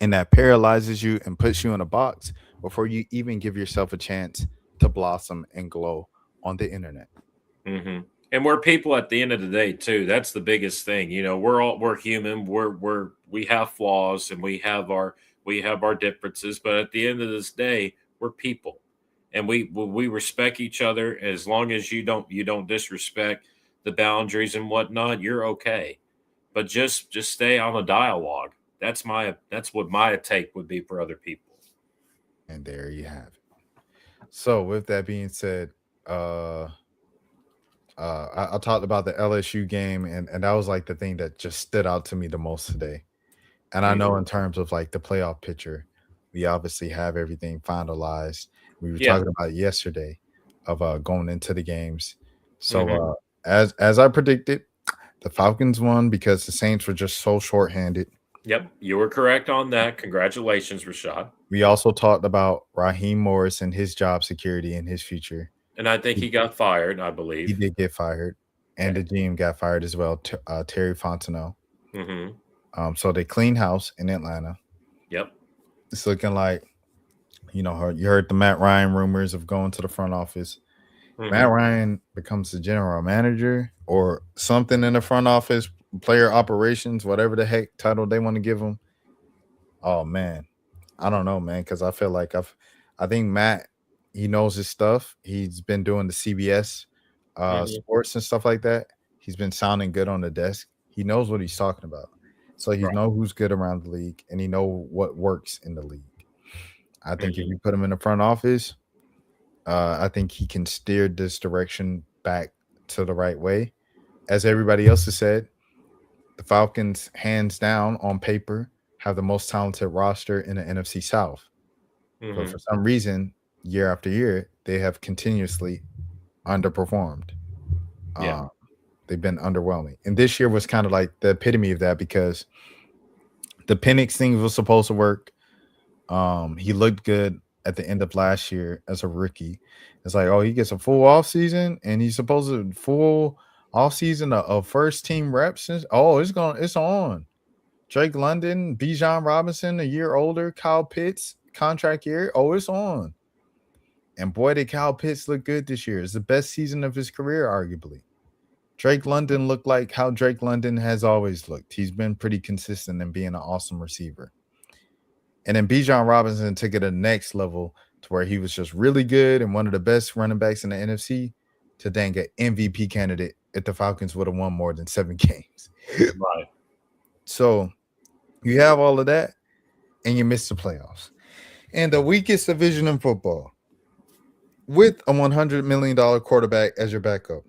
and that paralyzes you and puts you in a box before you even give yourself a chance to blossom and glow on the internet. Mm-hmm. And we're people at the end of the day too. That's the biggest thing. You know, we're human. We have flaws and we have our differences. But at the end of this day, we're people, and we respect each other. As long as you don't disrespect the boundaries and whatnot, you're okay. But just stay on a dialogue. That's what my take would be for other people. And there you have it. So with that being said, I talked about the LSU game, and that was like the thing that just stood out to me the most today. And I know in terms of like the playoff picture, we obviously have everything finalized. We were talking about yesterday of going into the games. So as I predicted, the Falcons won because the Saints were just so shorthanded. Yep, you were correct on that. Congratulations, Rashad. We also talked about Raheem Morris and his job security and his future. And I think he got fired, I believe. He did get fired. And the GM got fired as well, Terry Fontenot. So they clean house in Atlanta. Yep. It's looking like, you heard the Matt Ryan rumors of going to the front office. Matt Ryan becomes the general manager or something in the front office, player operations, whatever the heck title they want to give him. Oh, man. I don't know, man, because I feel like I think Matt, he knows his stuff. He's been doing the CBS sports and stuff like that. He's been sounding good on the desk. He knows what he's talking about. So he knows who's good around the league, and he knows what works in the league. I think if you put him in the front office, I think he can steer this direction back to the right way. As everybody else has said, the Falcons, hands down on paper, have the most talented roster in the NFC South. But for some reason, year after year, they have continuously underperformed. They've been underwhelming. And this year was kind of like the epitome of that because the Penix thing was supposed to work. He looked good at the end of last year as a rookie. It's like, oh, he gets a full off season and he's supposed to full off season of first team reps. It's on. Drake London, Bijan Robinson, a year older, Kyle Pitts, contract year. Oh, it's on. And boy, did Kyle Pitts look good this year. It's the best season of his career, arguably. Drake London looked like how Drake London has always looked. He's been pretty consistent in being an awesome receiver. And then Bijan Robinson took it to the next level to where he was just really good and one of the best running backs in the NFC to dang an MVP candidate if the Falcons would have won more than 7 games. Right. So you have all of that and you miss the playoffs. And the weakest division in football with a $100 million quarterback as your backup.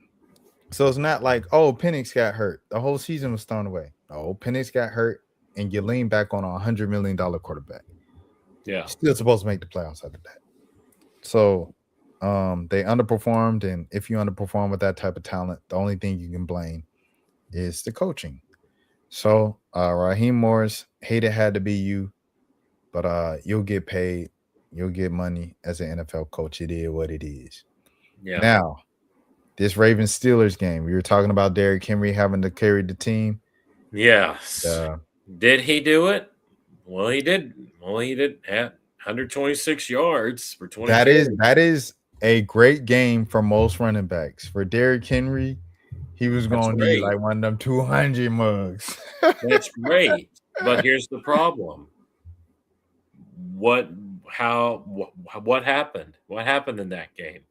So it's not like, oh, Penix got hurt. The whole season was thrown away. Oh, Penix got hurt, and you lean back on $100 million quarterback. Yeah. Still supposed to make the playoffs out of that. So they underperformed, and if you underperform with that type of talent, the only thing you can blame is the coaching. So Raheem Morris, hate it had to be you, but you'll get paid. You'll get money as an NFL coach. It is what it is. Yeah. Now, this Ravens Steelers game, we were talking about Derrick Henry having to carry the team. Yes. Did he do it? Well, he did. At 126 yards for 20. That is a great game for most running backs. For Derrick Henry, he was going to need like one of them 200 mugs. That's great. But here's the problem. What happened? What happened in that game?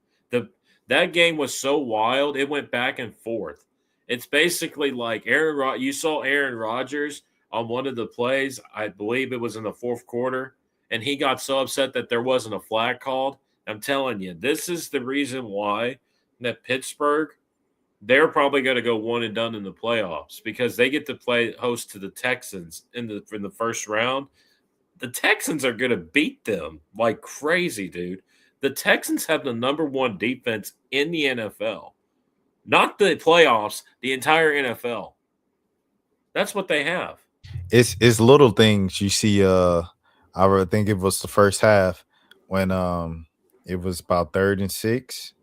That game was so wild. It went back and forth. It's basically like you saw Aaron Rodgers on one of the plays. I believe it was in the fourth quarter, and he got so upset that there wasn't a flag called. I'm telling you, this is the reason why that Pittsburgh, they're probably going to go one and done in the playoffs because they get to play host to the Texans in the first round. The Texans are going to beat them like crazy, dude. The Texans have the number one defense in the NFL. Not the playoffs, the entire NFL. That's what they have. It's little things you see. I would think it was the first half when it was about 3rd and 6.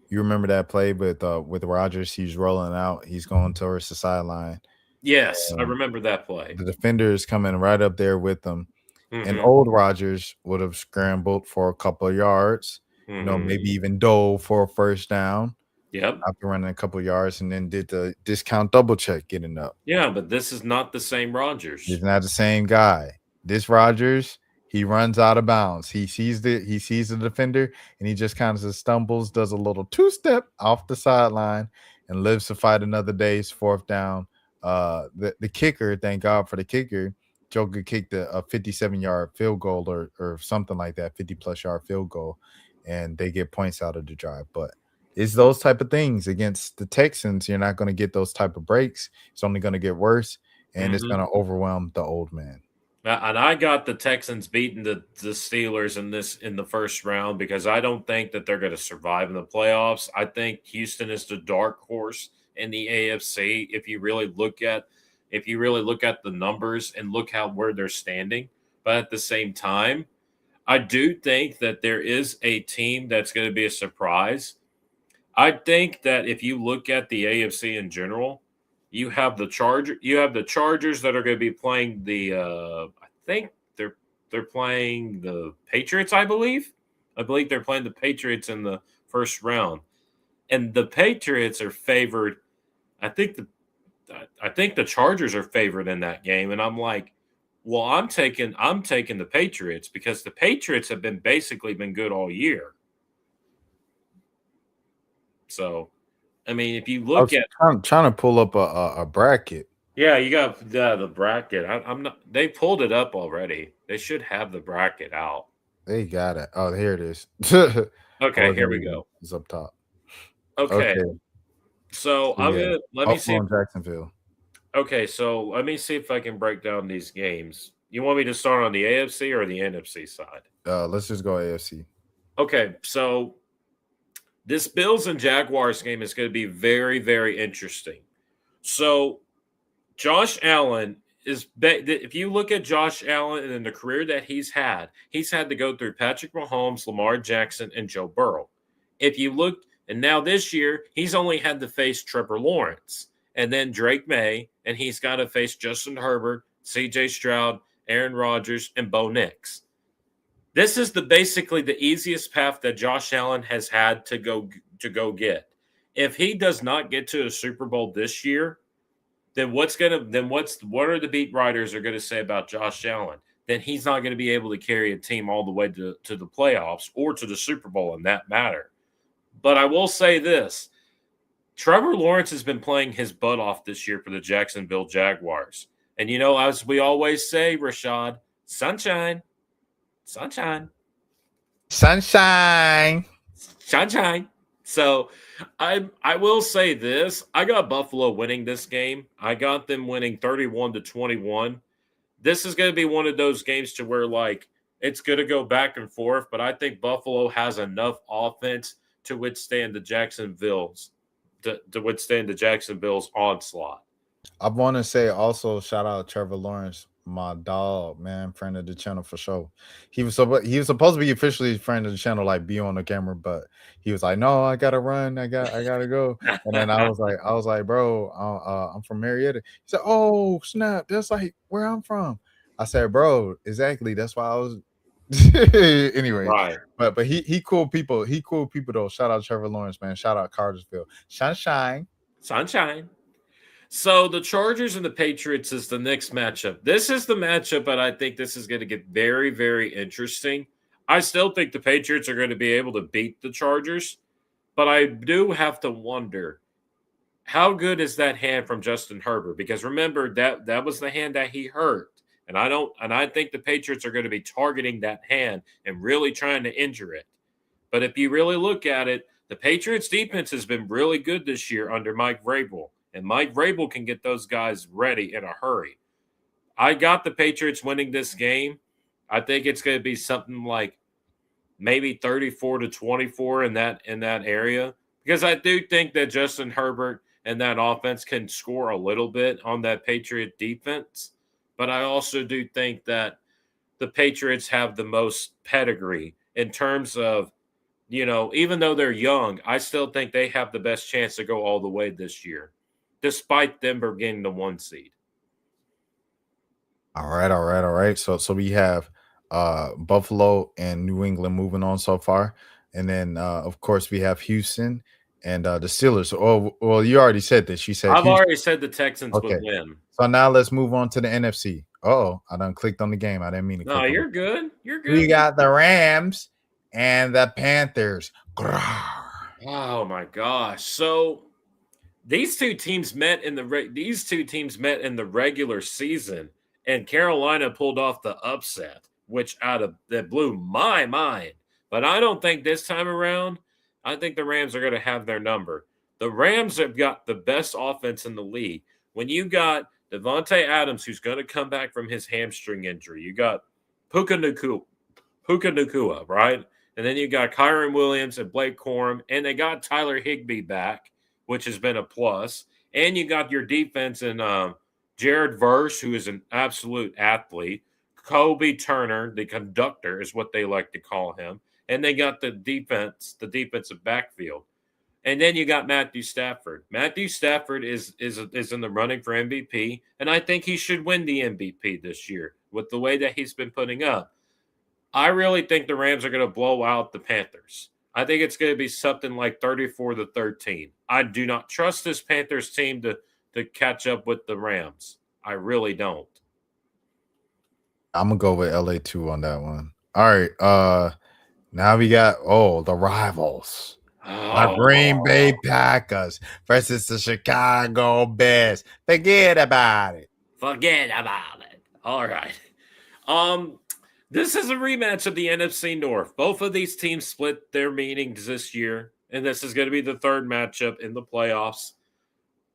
You remember that play with Rodgers? He's rolling out. He's going towards the sideline. Yes, I remember that play. The defender's coming right up there with them. And old Rodgers would have scrambled for a couple of yards, maybe even dove for a first down. Yep. After running a couple of yards and then did the discount double check getting up. Yeah, but this is not the same Rodgers. He's not the same guy. This Rodgers, he runs out of bounds. He sees the defender and he just kind of stumbles, does a little 2-step off the sideline and lives to fight another day's 4th down. The kicker, thank God for the kicker. Joker kicked a 57-yard field goal or something like that, 50-plus yard field goal, and they get points out of the drive. But it's those type of things against the Texans. You're not going to get those type of breaks. It's only going to get worse, and it's going to overwhelm the old man. And I got the Texans beating the Steelers in the first round because I don't think that they're going to survive in the playoffs. I think Houston is the dark horse in the AFC. If you really look at the numbers and look where they're standing, but at the same time, I do think that there is a team that's going to be a surprise. I think that if you look at the AFC in general, you have the Chargers that are going to be playing I think they're playing the Patriots, I believe. I believe they're playing the Patriots in the first round. And the Patriots are favored. I think the Chargers are favored in that game, and I'm like, well, I'm taking the Patriots because the Patriots have basically been good all year. So, I mean, if you look I'm trying to pull up a bracket. Yeah, you got the bracket. I'm not. They pulled it up already. They should have the bracket out. They got it. Oh, here it is. Okay, here we go. It's up top. Okay. So let me see. Jacksonville. Okay, so let me see if I can break down these games. You want me to start on the AFC or the NFC side? Let's just go AFC. Okay, so this Bills and Jaguars game is going to be very, very interesting. So Josh Allen if you look at Josh Allen and the career that he's had to go through Patrick Mahomes, Lamar Jackson, and Joe Burrow. If you look, and now this year, he's only had to face Trevor Lawrence and then Drake May, and he's got to face Justin Herbert, CJ Stroud, Aaron Rodgers, and Bo Nix. This is basically the easiest path that Josh Allen has had to go get. If he does not get to a Super Bowl this year, then what are the beat writers are going to say about Josh Allen? Then he's not going to be able to carry a team all the way to the playoffs or to the Super Bowl in that matter. But I will say this. Trevor Lawrence has been playing his butt off this year for the Jacksonville Jaguars. And, as we always say, Rashad, sunshine. Sunshine. Sunshine. Sunshine. So I will say this. I got Buffalo winning this game. I got them winning 31-21. This is going to be one of those games to where like it's going to go back and forth, but I think Buffalo has enough offense to withstand the Jacksonville's onslaught. I want to say also shout out Trevor Lawrence, my dog, man, friend of the channel for sure. He was supposed to be officially friend of the channel, like be on the camera, but he was like, "No, I gotta run, I gotta go." And then I was like, "Bro, I'm from Marietta." He said, "Oh snap, that's like where I'm from." I said, "Bro, exactly. That's why I was." Anyway, Right. but he cool people. He cool people though. Shout out Trevor Lawrence, man. Shout out Cartersville. Sunshine. So the Chargers and the Patriots is the next matchup. This is the matchup, but I think this is going to get very, very interesting. I still think the Patriots are going to be able to beat the Chargers, but I do have to wonder how good is that hand from Justin Herbert? Because remember that was the hand that he hurt. And I think the Patriots are going to be targeting that hand and really trying to injure it. But if you really look at it, the Patriots defense has been really good this year under Mike Vrabel. And Mike Vrabel can get those guys ready in a hurry. I got the Patriots winning this game. I think it's going to be something like maybe 34-24 in that area, because I do think that Justin Herbert and that offense can score a little bit on that Patriot defense. But I also do think that the Patriots have the most pedigree in terms of, even though they're young, I still think they have the best chance to go all the way this year, despite them getting the 1 seed. All right. So we have Buffalo and New England moving on so far. And then of course we have Houston and the Steelers. Oh, well, you already said this. You said I've Houston. already said the Texans would win. So now let's move on to the NFC. Oh, I done clicked on the game. I didn't mean to. No, you're good. You're good. We got the Rams and the Panthers. Oh my gosh! So these two teams met in the regular season, and Carolina pulled off the upset, that blew my mind. But I don't think this time around. I think the Rams are going to have their number. The Rams have got the best offense in the league. When you got Devontae Adams, who's going to come back from his hamstring injury, you got Puka Nacua, right? And then you got Kyron Williams and Blake Corum, and they got Tyler Higbee back, which has been a plus. And you got your defense in Jared Verse, who is an absolute athlete. Kobe Turner, the conductor, is what they like to call him. And they got the defensive backfield. And then you got Matthew Stafford. Matthew Stafford is in the running for MVP, and I think he should win the MVP this year with the way that he's been putting up. I really think the Rams are going to blow out the Panthers. I think it's going to be something like 34-13. I do not trust this Panthers team to catch up with the Rams. I really don't. I'm going to go with LA 2 on that one. All right. Now we got, the rivals. The Green Bay Packers versus the Chicago Bears. Forget about it. All right. This is a rematch of the NFC North. Both of these teams split their meetings this year, and this is going to be the third matchup in the playoffs.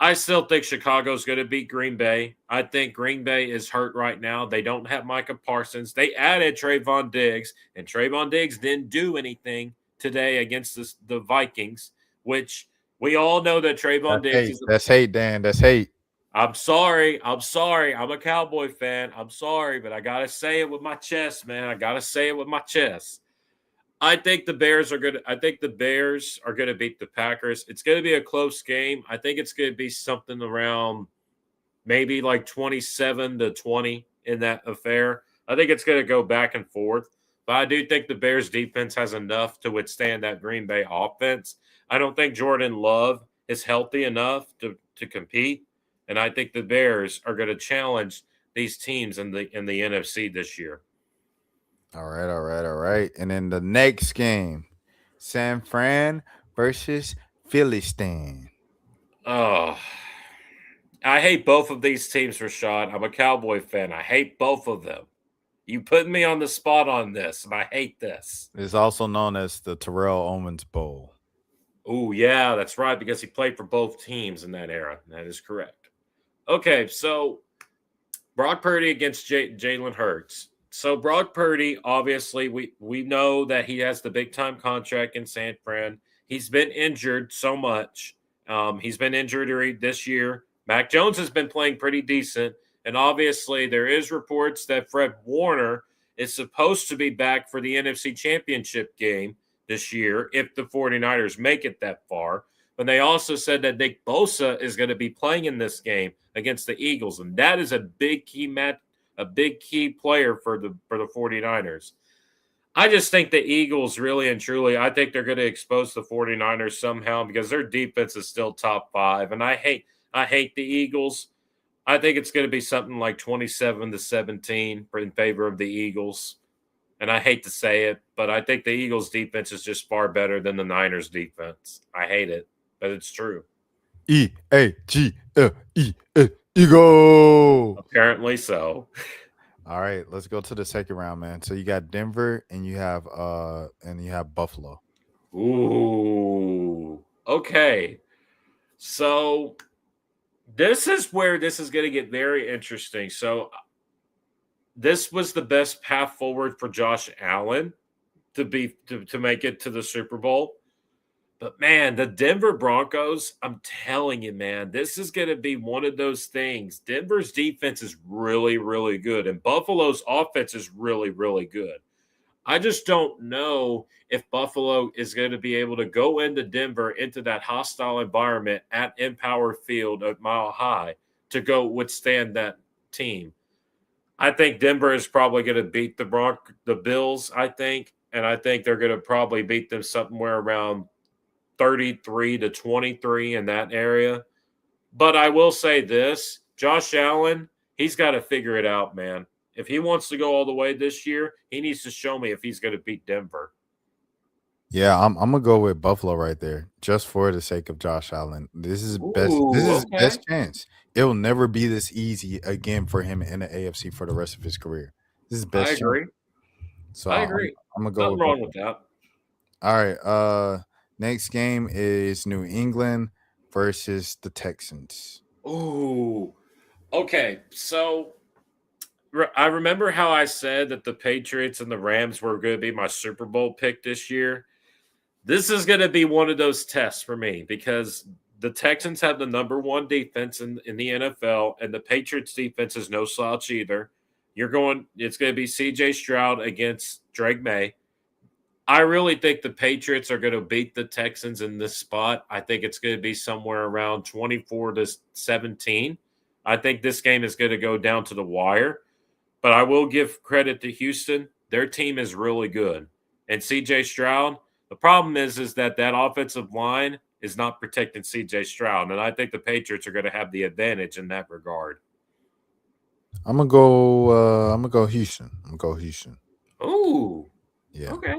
I still think Chicago's going to beat Green Bay. I think Green Bay is hurt right now. They don't have Micah Parsons. They added Trayvon Diggs, and Trayvon Diggs didn't do anything today against the Vikings, which we all know that Trayvon Diggs That's hate, Dan. That's hate. I'm sorry. I'm a Cowboy fan. I'm sorry, but I got to say it with my chest, man. I got to say it with my chest. I think the Bears are going to beat the Packers. It's going to be a close game. I think it's going to be something around maybe like 27-20 in that affair. I think it's going to go back and forth. But I do think the Bears defense has enough to withstand that Green Bay offense. I don't think Jordan Love is healthy enough to compete. And I think the Bears are going to challenge these teams in the NFC this year. All right. And then the next game, San Fran versus Philistine. Oh, I hate both of these teams, Rashad. I'm a Cowboy fan. I hate both of them. You put me on the spot on this, and I hate this. It's also known as the Terrell Owens Bowl. Oh, yeah, that's right, because he played for both teams in that era. That is correct. Okay, so Brock Purdy against Jalen Hurts. So Brock Purdy, obviously, we know that he has the big time contract in San Fran. He's been injured so much. He's been injured this year. Mac Jones has been playing pretty decent, and obviously there is reports that Fred Warner is supposed to be back for the NFC Championship game this year if the 49ers make it that far. But they also said that Nick Bosa is going to be playing in this game against the Eagles, and that is a big key player for the 49ers. I just think the Eagles really and truly, I think they're going to expose the 49ers somehow because their defense is still top 5, and I hate the Eagles. I think it's going to be something like 27-17 in favor of the Eagles. And I hate to say it, but I think the Eagles defense is just far better than the Niners defense. I hate it, but it's true. EAGLE, Eagle. Apparently so. All right, let's go to the second round, man. So you got Denver and you have Buffalo. Ooh. Okay. So this is where this is going to get very interesting. So this was the best path forward for Josh Allen to make it to the Super Bowl. But, man, the Denver Broncos, I'm telling you, man, this is going to be one of those things. Denver's defense is really, really good, and Buffalo's offense is really, really good. I just don't know if Buffalo is going to be able to go into Denver, into that hostile environment at Empower Field at Mile High to go withstand that team. I think Denver is probably going to beat the Bills, I think, and I think they're going to probably beat them somewhere around 33-23 in that area. But I will say this, Josh Allen, he's got to figure it out, man. If he wants to go all the way this year, he needs to show me if he's going to beat Denver. Yeah, I'm gonna go with Buffalo right there, just for the sake of Josh Allen. This is his best chance. It'll never be this easy again for him in the AFC for the rest of his career. This is best. I agree. Chance. So I agree. I'm gonna go. Nothing wrong with that. All right. Next game is New England versus the Texans. Ooh. Okay, so I remember how I said that the Patriots and the Rams were going to be my Super Bowl pick this year. This is going to be one of those tests for me because the Texans have the number 1 defense in the NFL, and the Patriots defense is no slouch either. It's going to be C.J. Stroud against Drake May. I really think the Patriots are going to beat the Texans in this spot. I think it's going to be somewhere around 24-17. I think this game is going to go down to the wire. But I will give credit to Houston. Their team is really good. And C.J. Stroud, the problem is that offensive line is not protecting C.J. Stroud. And I think the Patriots are going to have the advantage in that regard. I'm gonna go Houston. Ooh. Yeah. Okay.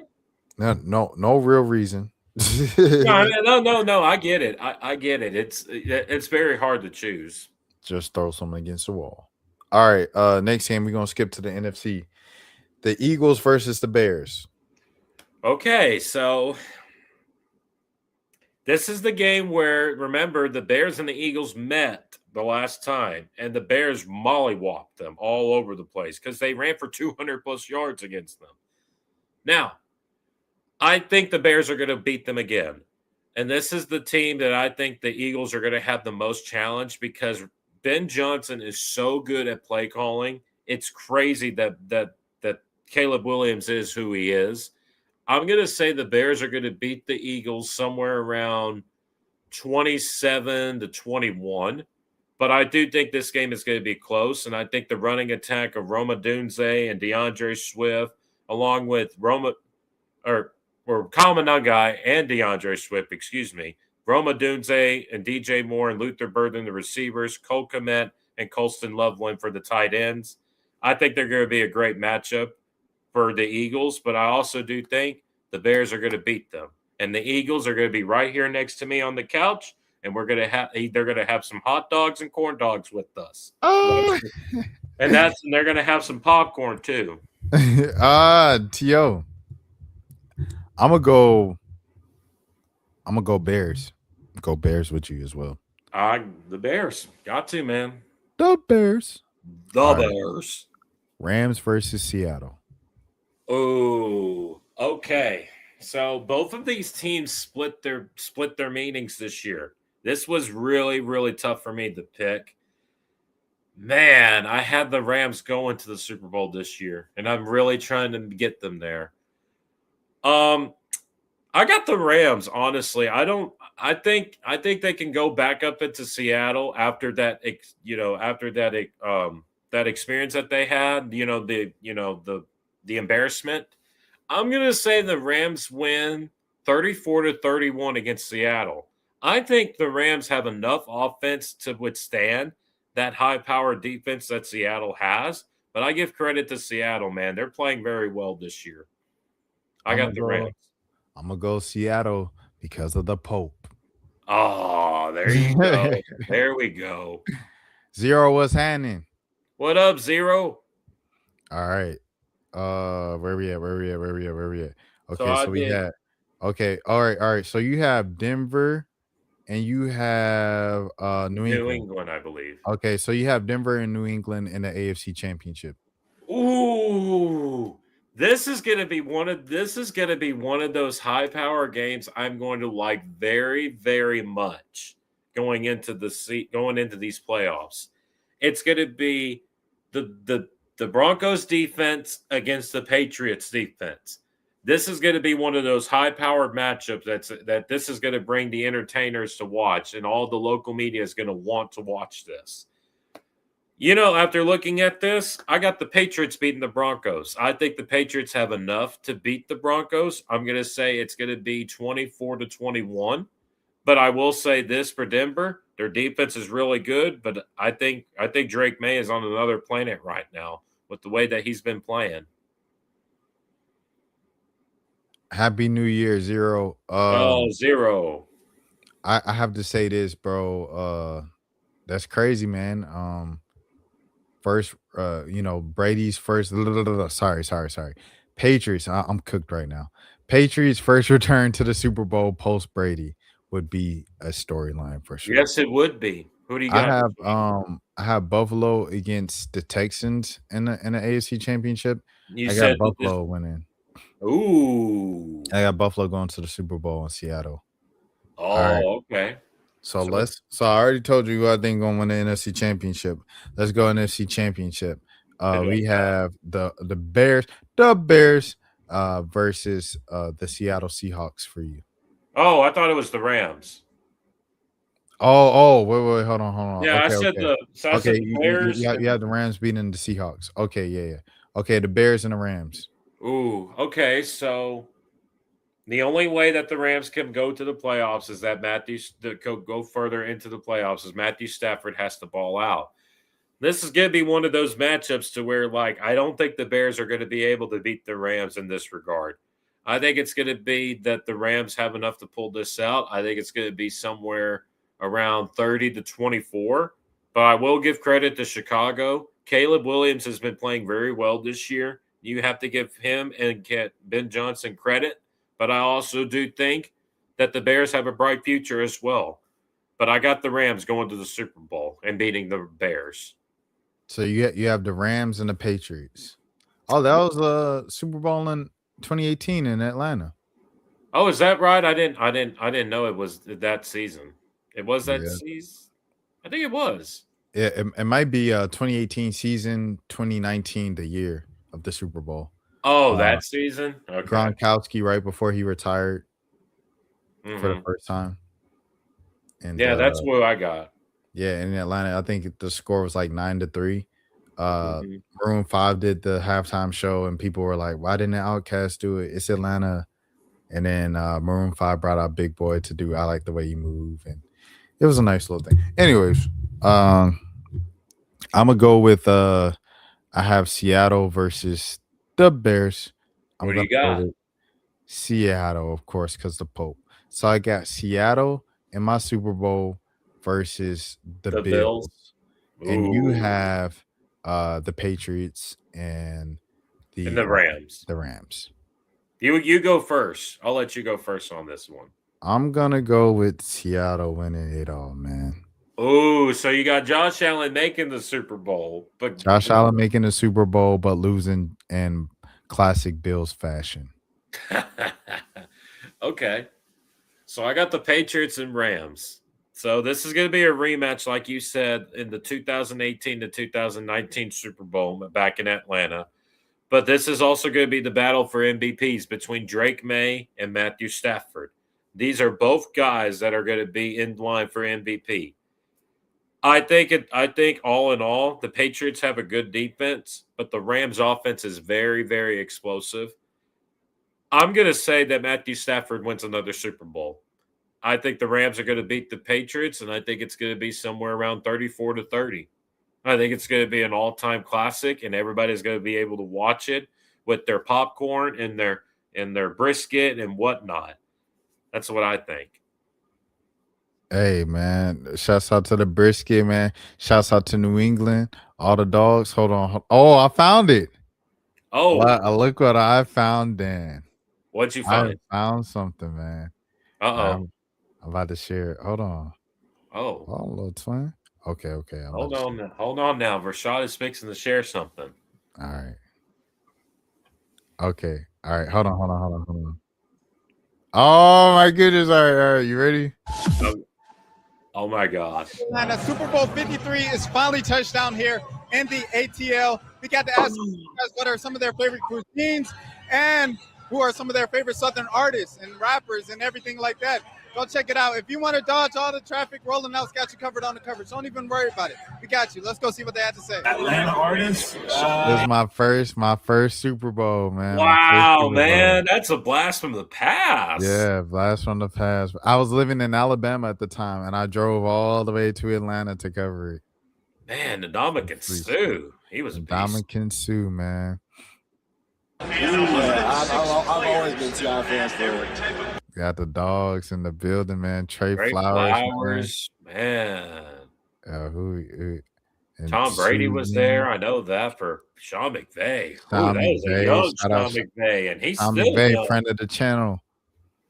No real reason. No. I get it. I get it. It's very hard to choose. Just throw something against the wall. All right. Next game, we're gonna skip to the NFC. The Eagles versus the Bears. Okay, so this is the game where, remember, the Bears and the Eagles met the last time, and the Bears mollywopped them all over the place because they ran for 200-plus yards against them. Now, I think the Bears are going to beat them again, and this is the team that I think the Eagles are going to have the most challenge because Ben Johnson is so good at play calling. It's crazy that Caleb Williams is who he is. I'm going to say the Bears are going to beat the Eagles somewhere around 27-21. But I do think this game is going to be close, and I think the running attack of Roma Dunze and DeAndre Swift, along with Kyle Nagai and DeAndre Swift, Roma Dunze and DJ Moore and Luther Burden, the receivers, Cole Kmet and Colston Loveland for the tight ends. I think they're going to be a great matchup for the Eagles, but I also do think the Bears are going to beat them. And the Eagles are going to be right here next to me on the couch, and they're going to have some hot dogs and corn dogs with us. And they're going to have some popcorn too. T.O. I'm I'm gonna go Bears. Go Bears with you as well. The Bears. Got to, man. The Bears. The All right. Bears. Rams versus Seattle. Oh, okay. So both of these teams split their meetings this year. This was really, really tough for me to pick. Man, I had the Rams going to the Super Bowl this year, and I'm really trying to get them there. I got the Rams, honestly. I think they can go back up into Seattle after that that experience that they had, the embarrassment. I'm going to say the Rams win 34-31 against Seattle. I think the Rams have enough offense to withstand that high-powered defense that Seattle has, but I give credit to Seattle, man. They're playing very well this year. I got the Rams. I'm gonna go Seattle because of the Pope. Oh, there you go. There we go. Zero was happening. What up, Zero? All right. Where we at? Okay, So so we had. Okay, all right. So you have Denver, and you have New England. I believe. Okay, so you have Denver and New England in the AFC Championship. Ooh, this is gonna be one of those high power games I'm going to like very, very much going into these playoffs. It's gonna be the Broncos defense against the Patriots defense. This is going to be one of those high-powered matchups that this is going to bring the entertainers to watch, and all the local media is going to want to watch this. After looking at this, I got the Patriots beating the Broncos. I think the Patriots have enough to beat the Broncos. I'm going to say it's going to be 24-21. But I will say this for Denver, their defense is really good, but I think Drake May is on another planet right now with the way that he's been playing. Happy New Year, Zero. Zero. I have to say this, bro. That's crazy, man. First, Brady's first. Sorry. Patriots. I'm cooked right now. Patriots' first return to the Super Bowl post Brady would be a storyline for sure. Yes, it would be. Who do you got? I have Buffalo against the Texans in the AFC Championship. You I said got Buffalo winning. Ooh. I got Buffalo going to the Super Bowl in Seattle. Oh, right. Okay. So I already told you who I think gonna win the NFC Championship. Let's go NFC Championship. We have the Bears versus the Seattle Seahawks for you. Oh, I thought it was the Rams. Wait, hold on. Yeah, okay, I said the Bears. You have the Rams beating the Seahawks. Okay, yeah. Okay, the Bears and the Rams. Ooh, okay. So the only way that the Rams can go to the playoffs is that go further into the playoffs is Matthew Stafford has to ball out. This is going to be one of those matchups to where, I don't think the Bears are going to be able to beat the Rams in this regard. I think it's going to be that the Rams have enough to pull this out. I think it's going to be somewhere around 30-24. But I will give credit to Chicago. Caleb Williams has been playing very well this year. You have to give him and Ben Johnson credit. But I also do think that the Bears have a bright future as well. But I got the Rams going to the Super Bowl and beating the Bears. So you have the Rams and the Patriots. Oh, that was a Super Bowl in 2018 in Atlanta. Oh, is that right? I didn't know it was that season. It was that season. I think it was. Yeah, it might be 2018 season, 2019 the year of the Super Bowl. Oh, that season? Okay. Gronkowski right before he retired for the first time. And that's what I got. Yeah, in Atlanta, I think the score was 9-3. Maroon 5 did the halftime show, and people were like, "Why didn't the Outkast do it? It's Atlanta." And then Maroon 5 brought out Big Boy to do "I Like the Way You Move," and it was a nice little thing. Anyways, I'm gonna go with I have Seattle versus the Bears. What do you got? Seattle, of course, because the Pope. So I got Seattle in my Super Bowl versus the Bills. And you have the Patriots and the Rams. The Rams. You go first. I'll let you go first on this one. I'm gonna go with Seattle winning it all, man. Oh, so you got Josh Allen making the Super Bowl, but Josh Allen making the Super Bowl, but losing in classic Bills fashion. okay. So I got the Patriots and Rams. So this is going to be a rematch, like you said, in the 2018 to 2019 Super Bowl back in Atlanta. But this is also going to be the battle for MVPs between Drake May and Matthew Stafford. These are both guys that are going to be in line for MVP. I think all in all, the Patriots have a good defense, but the Rams offense is very, very explosive. I'm going to say that Matthew Stafford wins another Super Bowl. I think the Rams are going to beat the Patriots, and I think it's going to be somewhere around 34-30. I think it's going to be an all-time classic, and everybody's going to be able to watch it with their popcorn and their brisket and whatnot. That's what I think. Hey man, shouts out to the brisket, man. Shouts out to New England, all the dogs. Hold on. Oh, I found it. Oh, Look what I found, Dan. what'd you I find? found something, man. Uh-oh. I'm about to share it. Hold on. Oh. Oh, little twin. Okay. Hold on now. Rashad is fixing to share something. All right. Okay. All right. Hold on. Oh my goodness. All right. You ready? Oh my gosh. And Super Bowl 53 is finally touched down here in the ATL. We got to ask you guys what are some of their favorite cuisines and who are some of their favorite Southern artists and rappers and everything like that. Go check it out. If you want to dodge all the traffic, Rolling Out's got you covered on the coverage. Don't even worry about it. We got you. Let's go see what they have to say. Atlanta artists. This is my first Super Bowl, man. Wow, man, that's a blast from the past. Yeah, blast from the past. I was living in Alabama at the time, and I drove all the way to Atlanta to cover it. Man, the Dominican Sue, he was a beast. Dominican Sue, man. I've always been T.I. fans for it. Got the dogs in the building, man. Trey Great Flowers, man. Who Tom Brady was there. I know that for Sean McVay. Sean That was a young Sean McVay, and he's Sean still McVay, young. friend of the channel.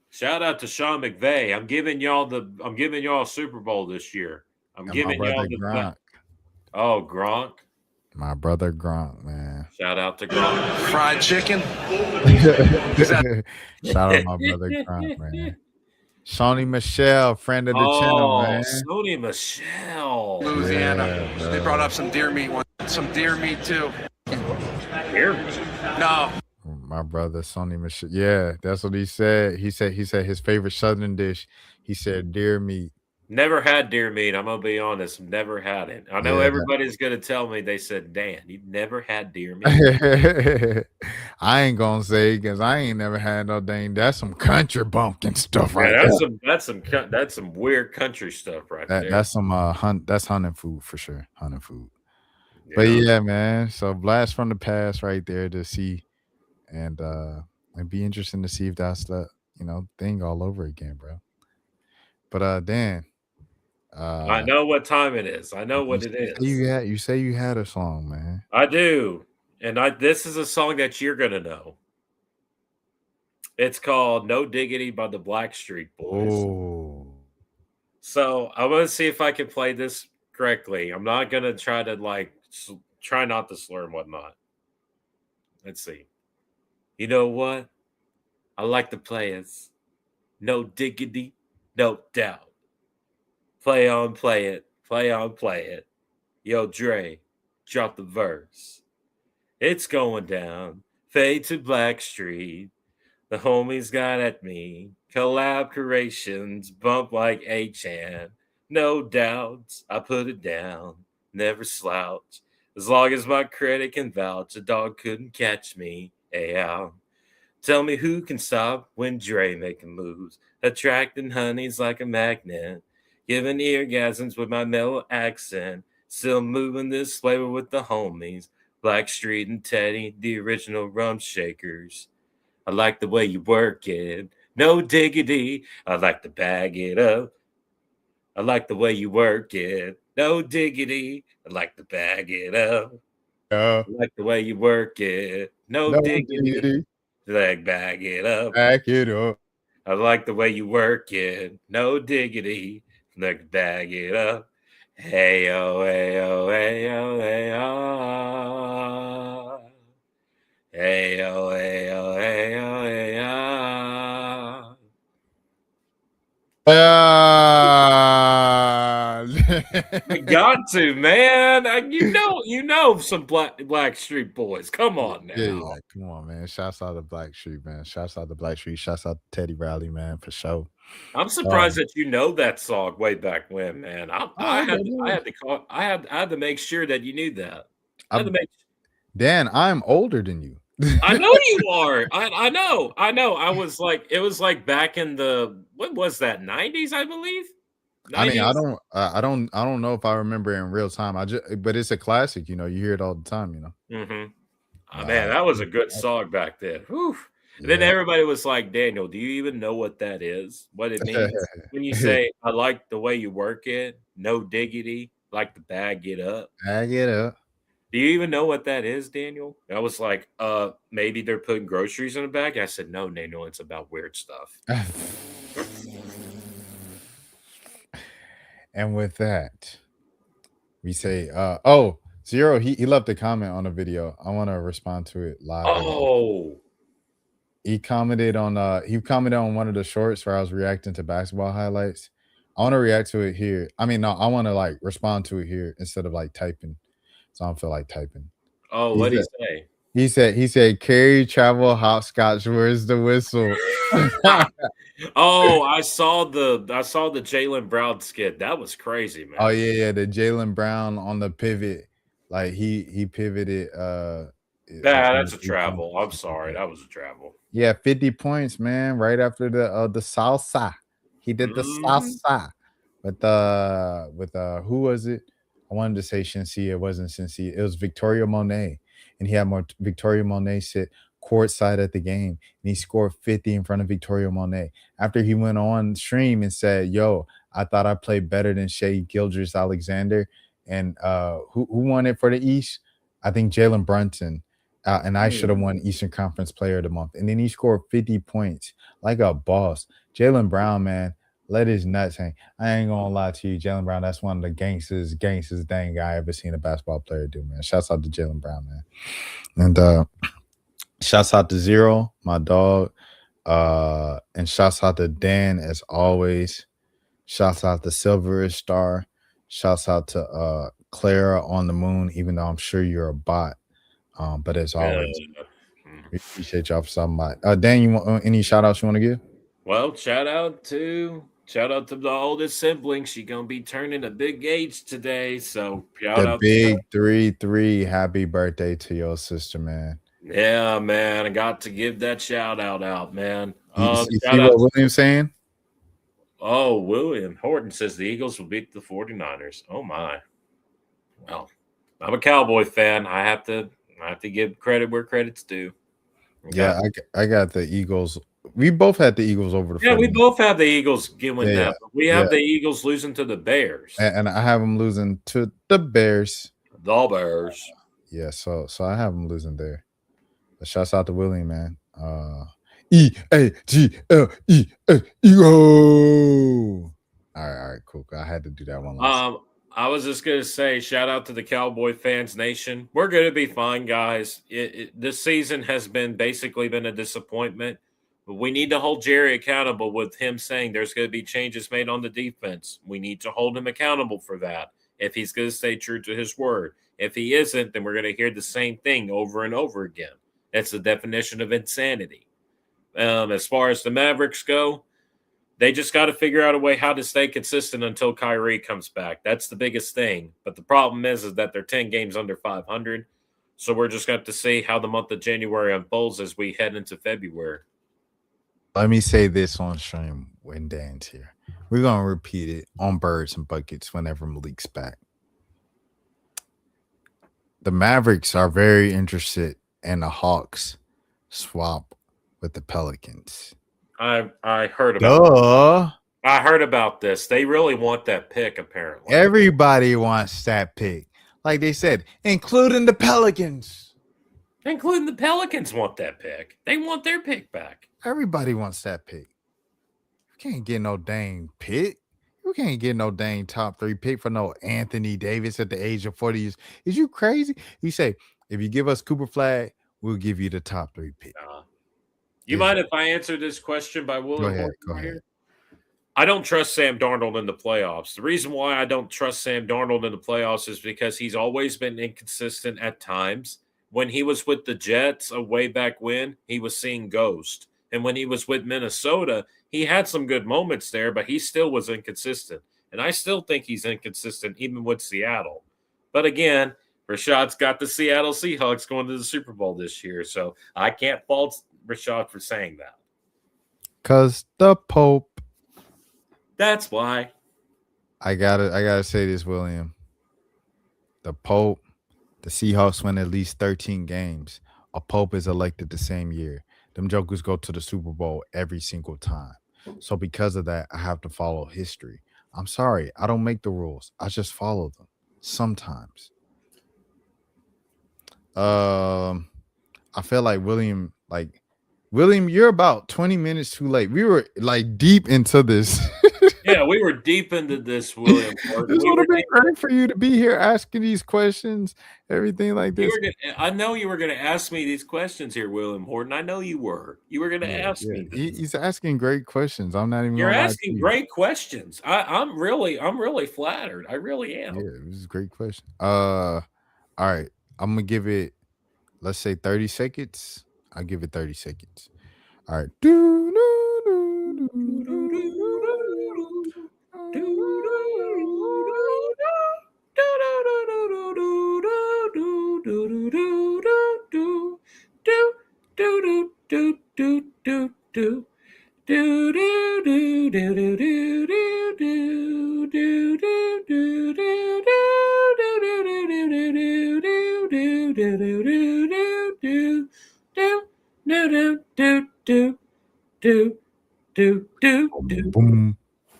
Shout out to Sean McVay. I'm giving y'all a Super Bowl this year. I'm giving y'all the Gronk. Oh, Gronk. My brother Gronk, man. Shout out to Gronk. Fried chicken. Shout out my brother Gronk, man. Sony Michelle, friend of the channel, man. Sony Michelle. Louisiana. Yeah, they brought up some deer meat. Some deer meat too. Deer meat? No. My brother Sony Michelle. Yeah, that's what he said. He said his favorite Southern dish. He said deer meat. Never had deer meat. I'm gonna be honest. Never had it. I know everybody's gonna tell me. They said, "Dan, you've never had deer meat." I ain't gonna say because I ain't never had no dang. That's some country bumpkin stuff right there. That's some weird country stuff right there. That's some that's hunting food for sure. Hunting food. Yeah. But yeah, man. So blast from the past right there to see, and it'd be interesting to see if that's the thing all over again, bro. But Dan. I know what time it is. I know what it is. You say you had a song, man. I do. And this is a song that you're going to know. It's called No Diggity by the Blackstreet Boys. Oh. So I want to see if I can play this correctly. I'm not going to try to try not to slur and whatnot. Let's see. You know what? I like to play it. No diggity, no doubt. Play on, play it. Play on, play it. Yo, Dre, drop the verse. It's going down. Fade to Blackstreet. The homies got at me. Collab creations bump like A-Chan. No doubts, I put it down. Never slouch. As long as my credit can vouch, a dog couldn't catch me. Hey-ow. Tell me who can stop when Dre making moves. Attracting honeys like a magnet. Giving eargasms with my mellow accent. Still moving this flavor with the homies. Blackstreet and Teddy, the original rum shakers. I like the way you work it. No diggity. I like to bag it up. I like the way you work it. No diggity. I like to bag it up. I like the way you work it. No diggity. Bag it up. Back it up. I like the way you work it. No diggity. Look, bag it up. Hey, oh, hey, oh, hey, oh, hey, oh. Hey, oh, hey, oh, hey, oh, hey, oh. I got to, man. You know some Black Street Boys. Come on now. Yeah. Come on, man. Shouts out to Black Street, man. Shouts out to Black Street. Shouts out to Teddy Riley, man, for sure. I'm surprised that you know that song way back when, man. I had to make sure that you knew that. Dan, I'm older than you. I know you are. I know. It was like back in the what was that 90s, I believe. 90s? I mean, I don't know if I remember in real time. But it's a classic. You hear it all the time. Mm-hmm. Oh, man, that was a good song back then. Whew. Yeah. Then everybody was like, Daniel, do you even know what that is? What it means when you say, I like the way you work it, no diggity, like the bag it up. Bag it up. Do you even know what that is, Daniel? I was like, maybe they're putting groceries in a bag. I said, no, Daniel, it's about weird stuff. And with that, we say, Zero, he left a comment on the video. I want to respond to it live. Oh. He commented on one of the shorts where I was reacting to basketball highlights. I want to react to it here. I mean, no, I want to like respond to it here instead of like typing. So I don't feel like typing. Oh, what did he say? He said, carry, travel, hopscotch, where's the whistle? Oh, I saw the Jaylen Brown skit. That was crazy, man. Oh, yeah, the Jaylen Brown on the pivot. Like he pivoted. That's a travel. I'm sorry. That was a travel. Yeah, 50 points, man. Right after the salsa. He did the salsa. With who was it? I wanted to say Shinsi. It wasn't Shinsi. It was Victoria Monet. And he had Victoria Monet sit courtside at the game. And he scored 50 in front of Victoria Monet. After he went on stream and said, yo, I thought I played better than Shea Gilgeous-Alexander. And who won it for the East? I think Jalen Brunson. And I should have won Eastern Conference Player of the Month. And then he scored 50 points like a boss. Jaylen Brown, man, let his nuts hang. I ain't gonna lie to you, Jaylen Brown. That's one of the gangsters dang guy I ever seen a basketball player do, man. Shouts out to Jaylen Brown, man. And shouts out to Zero, my dog. And shouts out to Dan as always. Shouts out to Silverish Star. Shouts out to Clara on the moon, even though I'm sure you're a bot. But as always, we appreciate y'all for stopping by. Dan, you want any shout outs you want to give? Well, shout out to the oldest sibling. She gonna be turning a big age today. So shout out big 3-3. Happy birthday to your sister, man. Yeah, man. I got to give that shout out, man. You see what William's saying? Oh, William Horton says the Eagles will beat the 49ers. Oh my. Well, I'm a Cowboy fan. I have to give credit where credit's due. Okay. Yeah, I got the Eagles. We both had the Eagles over the 49ers. Yeah, we both have the Eagles giving that. But we have the Eagles losing to the Bears. And I have them losing to the Bears. The Bears. Yeah, so I have them losing there. But shouts out to William, man. EAGLE. Eagle. All right, cool. I had to do that one last. I was just going to say, shout out to the Cowboy fans nation. We're going to be fine, guys. This season has basically been a disappointment. But we need to hold Jerry accountable with him saying there's going to be changes made on the defense. We need to hold him accountable for that if he's going to stay true to his word. If he isn't, then we're going to hear the same thing over and over again. That's the definition of insanity. As far as the Mavericks go, they just got to figure out a way how to stay consistent until Kyrie comes back. That's the biggest thing. But the problem is that they're 10 games under 500. So we're just going to have to see how the month of January unfolds as we head into February. Let me say this on stream when Dan's here. We're going to repeat it on Birds and Buckets whenever Malik's back. The Mavericks are very interested in the Hawks swap with the Pelicans. I heard about I heard about this. They really want that pick, apparently. Everybody wants that pick. Like they said, including the Pelicans. Including the Pelicans want that pick. They want their pick back. Everybody wants that pick. can't get no dang pick. You can't get no dang top 3 pick for no Anthony Davis at the age of 40 years. Is you crazy? He say, if you give us Cooper Flag, we'll give you the top 3 pick. You mind if I answer this question by William Horton? Go ahead. I don't trust Sam Darnold in the playoffs. The reason why I don't trust Sam Darnold in the playoffs is because he's always been inconsistent at times. When he was with the Jets way back when, he was seeing ghost. And when he was with Minnesota, he had some good moments there, but he still was inconsistent. And I still think he's inconsistent even with Seattle. But again, Rashad's got the Seattle Seahawks going to the Super Bowl this year, so I can't fault Rashad for saying that. Because the Pope. That's why. I gotta say this, William. The Pope, the Seahawks win at least 13 games. A Pope is elected the same year. Them jokers go to the Super Bowl every single time. So because of that, I have to follow history. I'm sorry, I don't make the rules. I just follow them sometimes. I feel like William, you're about 20 minutes too late. We were like deep into this. Yeah, we were deep into this, William. This would have been great for you to be here asking these questions, everything like this. I know you were going to ask me these questions here, William Horton. I know you were. You were going to ask me. He's asking great questions. I'm not even. You're asking great questions. I'm really flattered. I really am. Yeah, this is a great question. All right, I'm gonna give it. Let's say 30 seconds. I'll give it 30 seconds. All right. Boom.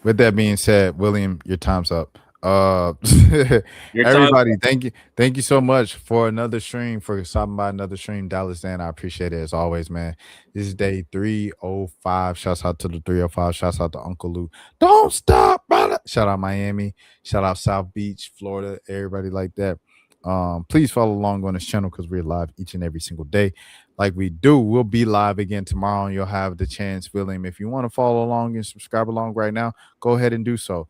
With that being said, William, your time's up. Everybody, thank you so much for another stream, for stopping by another stream, Dallas Dan. I appreciate it as always, man. This is day 305. Shouts out to the 305. Shouts out to Uncle Lou. Don't stop, brother. Shout out Miami. Shout out South Beach, Florida, everybody like that. Please follow along on this channel because we're live each and every single day. Like we do, we'll be live again tomorrow, and you'll have the chance, William. If you want to follow along and subscribe along right now, go ahead and do so.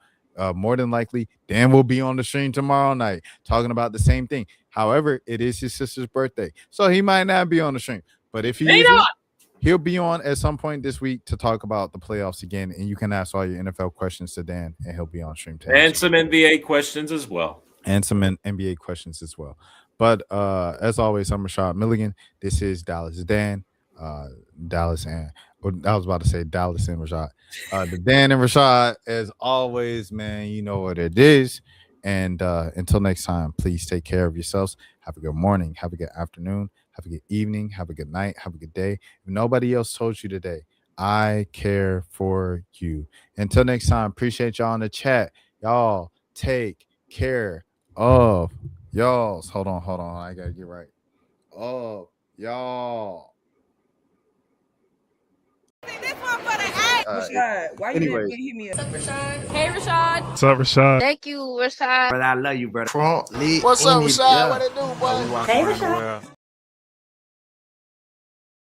More than likely, Dan will be on the stream tomorrow night talking about the same thing. However, it is his sister's birthday, so he might not be on the stream. But if he'll be on at some point this week to talk about the playoffs again, and you can ask all your NFL questions to Dan, and he'll be on stream. And some NBA questions as well. But as always, I'm Rashad Milligan. This is Dallas Dan. Dallas and I was about to say Dallas and Rashad. The Dan and Rashad, as always, man, you know what it is. And until next time, please take care of yourselves. Have a good morning. Have a good afternoon. Have a good evening. Have a good night. Have a good day. If nobody else told you today, I care for you. Until next time, appreciate y'all in the chat. Y'all take care of y'all's. Hold on. I gotta get right. Oh, y'all. This one for the act. Rashad, why you didn't hit me up? What's up, Rashad? Hey, Rashad. What's up, Rashad? Thank you, Rashad. Brother, I love you, brother. What's up, Rashad? What it do, boy? Hey, Rashad.